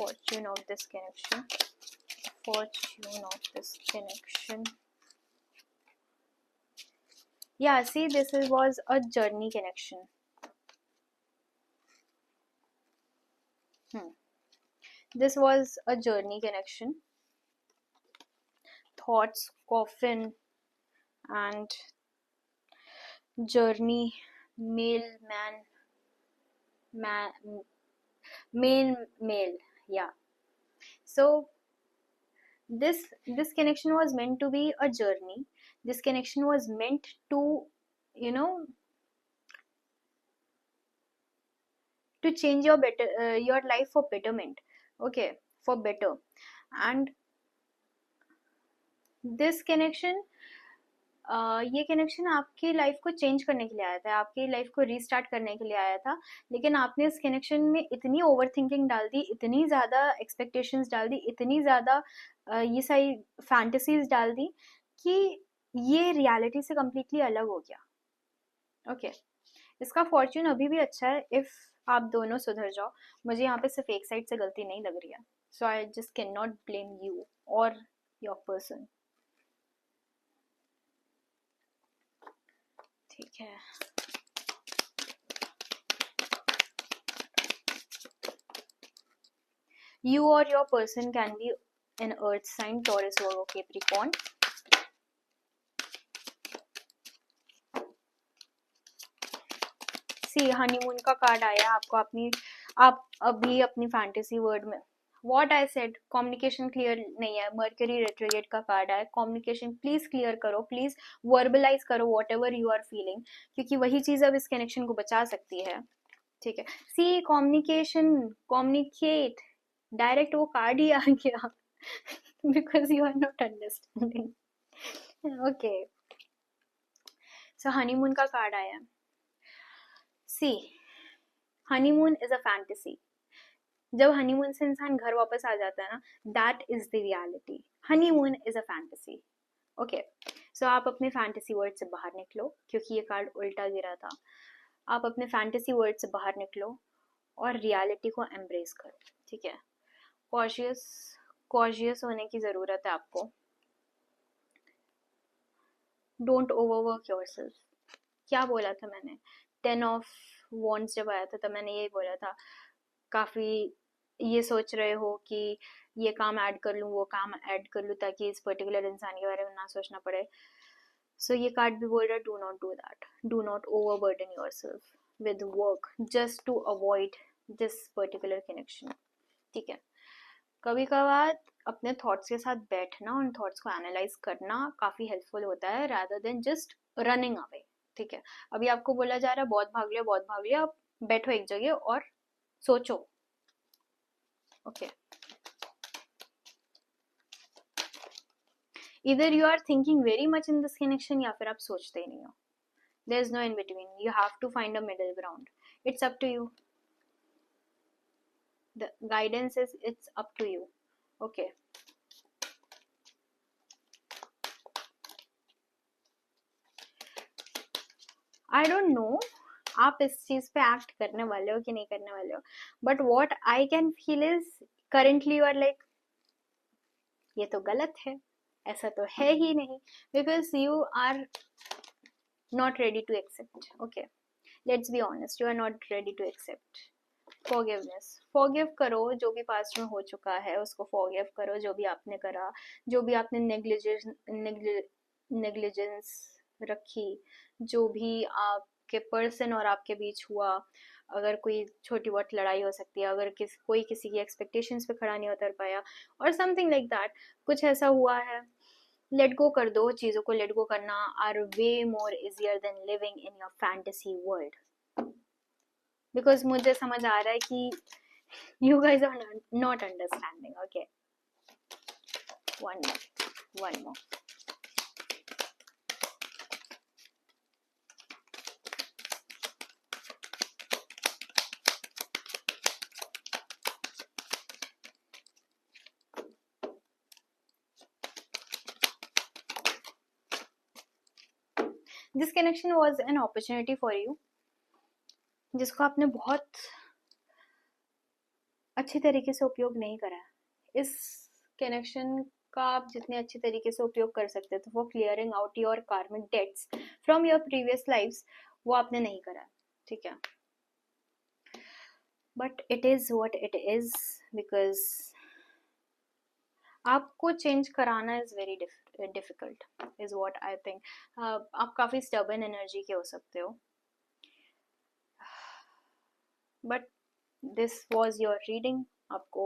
Fortune of this connection. Fortune of this connection. Yeah, see, this was a journey connection. This was a journey connection. Thoughts, coffin, and journey, mailman, male. Yeah. So this connection was meant to be a journey. This connection was meant to, you know, to change your life for betterment. Okay, for better. And this connection, ये connection आपकी life को change करने के लिए आया था, आपकी life को रीस्टार्ट करने के लिए आया था. लेकिन आपने इस कनेक्शन में इतनी ओवर थिंकिंग डाल दी, इतनी ज़्यादा एक्सपेक्टेशंस डाल दी, इतनी ज़्यादा ये सारी फैंटेसीज डाल दी कि ये रियलिटी से कम्प्लीटली अलग हो गया. ओके, इसका फॉर्च्यून अभी भी अच्छा है इफ़ आप दोनों सुधर जाओ. मुझे यहाँ पे सिर्फ एक साइड से गलती नहीं लग रही है. So I just can not blame you और योर पर्सन. ठीक है, You or your person can be an earth sign, Taurus, Virgo, Capricorn. See honeymoon का कार्ड आया आपको, आप अभी अपनी फैंटेसी वर्ड में, what I said, communication clear नहीं है, मर्करी रेट्रोगेट का कार्ड आया, कम्युनिकेशन प्लीज क्लियर करो, प्लीज वर्बलाइज करो whatever you are feeling, क्योंकि वही चीज अब इस कनेक्शन को बचा सकती है, ठीक है। सी कम्युनिकेशन, कम्युनिकेट, डायरेक्ट वो कार्ड ही आ गया because you are not understanding. Okay, so honeymoon का कार्ड आया। See honeymoon is a fantasy, जब हनीमून से इंसान घर वापस आ जाता है ना, that is the reality, honeymoon is a fantasy. Okay, so आप अपने फैंटेसी वर्ड से बाहर निकलो, क्योंकि ये कार्ड उल्टा गिरा था। आप अपने फैंटेसी वर्ड से बाहर निकलो और रियलिटी को एम्ब्रेस करो, ठीक है। कॉशियस कॉशियस होने की जरूरत है आपको। Don't overwork yourself. क्या बोला था मैंने, 10 ऑफ वॉन्ड्स जब आया था तब मैंने यही बोला था, काफी ये सोच रहे हो कि ये काम ऐड कर लूँ, वो काम ऐड कर लूँ, ताकि इस पर्टिकुलर इंसान के बारे में ना सोचना पड़े। सो ये कार्ड भी बोल रहा है, do not do that, do not overburden yourself with work just to avoid this particular connection, ठीक है। कभी कभार अपने थॉट्स के साथ बैठना, उन थॉट्स को एनालाइज करना काफी हेल्पफुल होता है, rather than just running away, ठीक है। अभी आपको बोला जा रहा है बहुत भाग लिया, बहुत भाग लिया, आप बैठो एक जगह और सोचो, ओके। इधर you are thinking very much in this connection, या फिर आप सोचते ही नहीं हो। There is no in between, you have to find a middle ground, it's up to you, the guidance is it's up to you, okay. I don't know आप इस चीज पे एक्ट करने वाले हो कि नहीं करने वाले हो, but what I can feel is currently you are like, ये तो गलत है, ऐसा तो है ही नहीं, because you are not ready to accept, okay. Let's be honest, you are not ready to accept forgiveness. Forgive करो, जो भी पास्ट में हो चुका है उसको फॉरगिव करो, जो भी आपने करा, जो भी आपने नेग्लिजेंस रखी, जो भी आपके पर्सन और आपके बीच हुआ, अगर कोई छोटी बहुत लड़ाई हो सकती है, अगर कोई किसी की एक्सपेक्टेशंस पे खड़ा नहीं उतर पाया और समथिंग लाइक दैट, कुछ ऐसा हुआ है, लेट गो कर दो चीजों को। लेट गो करना are way more easier than living in your fantasy world, because मुझे समझ आ रहा है कि you guys are not understanding, okay। one more this connection was an opportunity for you, जिसको आपने बहुत अच्छी तरीके से उपयोग नहीं करा है। इस कनेक्शन का आप जितने अच्छी तरीके से उपयोग कर सकते थे for clearing out your karmic debts from your previous lifes, वो आपने नहीं करा, ठीक है। But it is what it is, because आपको चेंज कराना is very difficult, is what I think. आप काफी स्टबर्न एनर्जी के हो सकते हो, but this was your reading. आपको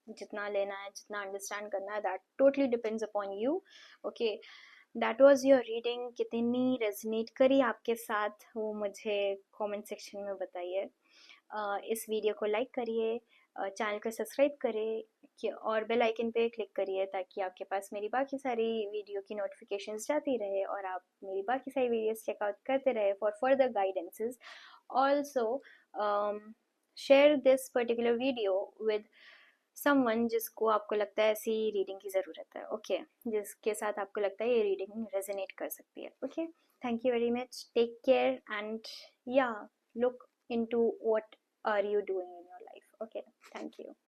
जितना लेना है, जितना अंडरस्टैंड करना है, that totally depends upon you, okay. That was your reading. कितनी रेजोनेट करी आपके साथ वो मुझे कमेंट सेक्शन में बताइए। इस वीडियो को लाइक करिए, चैनल को सब्सक्राइब करिए और बेल आइकन पे क्लिक करिए, ताकि आपके पास मेरी बाकी सारी वीडियो की नोटिफिकेशंस जाती रहे और आप मेरी बाकी सारी वीडियोस चेकआउट करते रहे for further guidances. Also share this particular video with someone जिसको आपको लगता है ऐसी रीडिंग की ज़रूरत है, ओके, जिसके साथ आपको लगता है ये रीडिंग रेजोनेट कर सकती है, okay. Thank you very much, take care and या look into what are you doing in your life, okay। Thank you।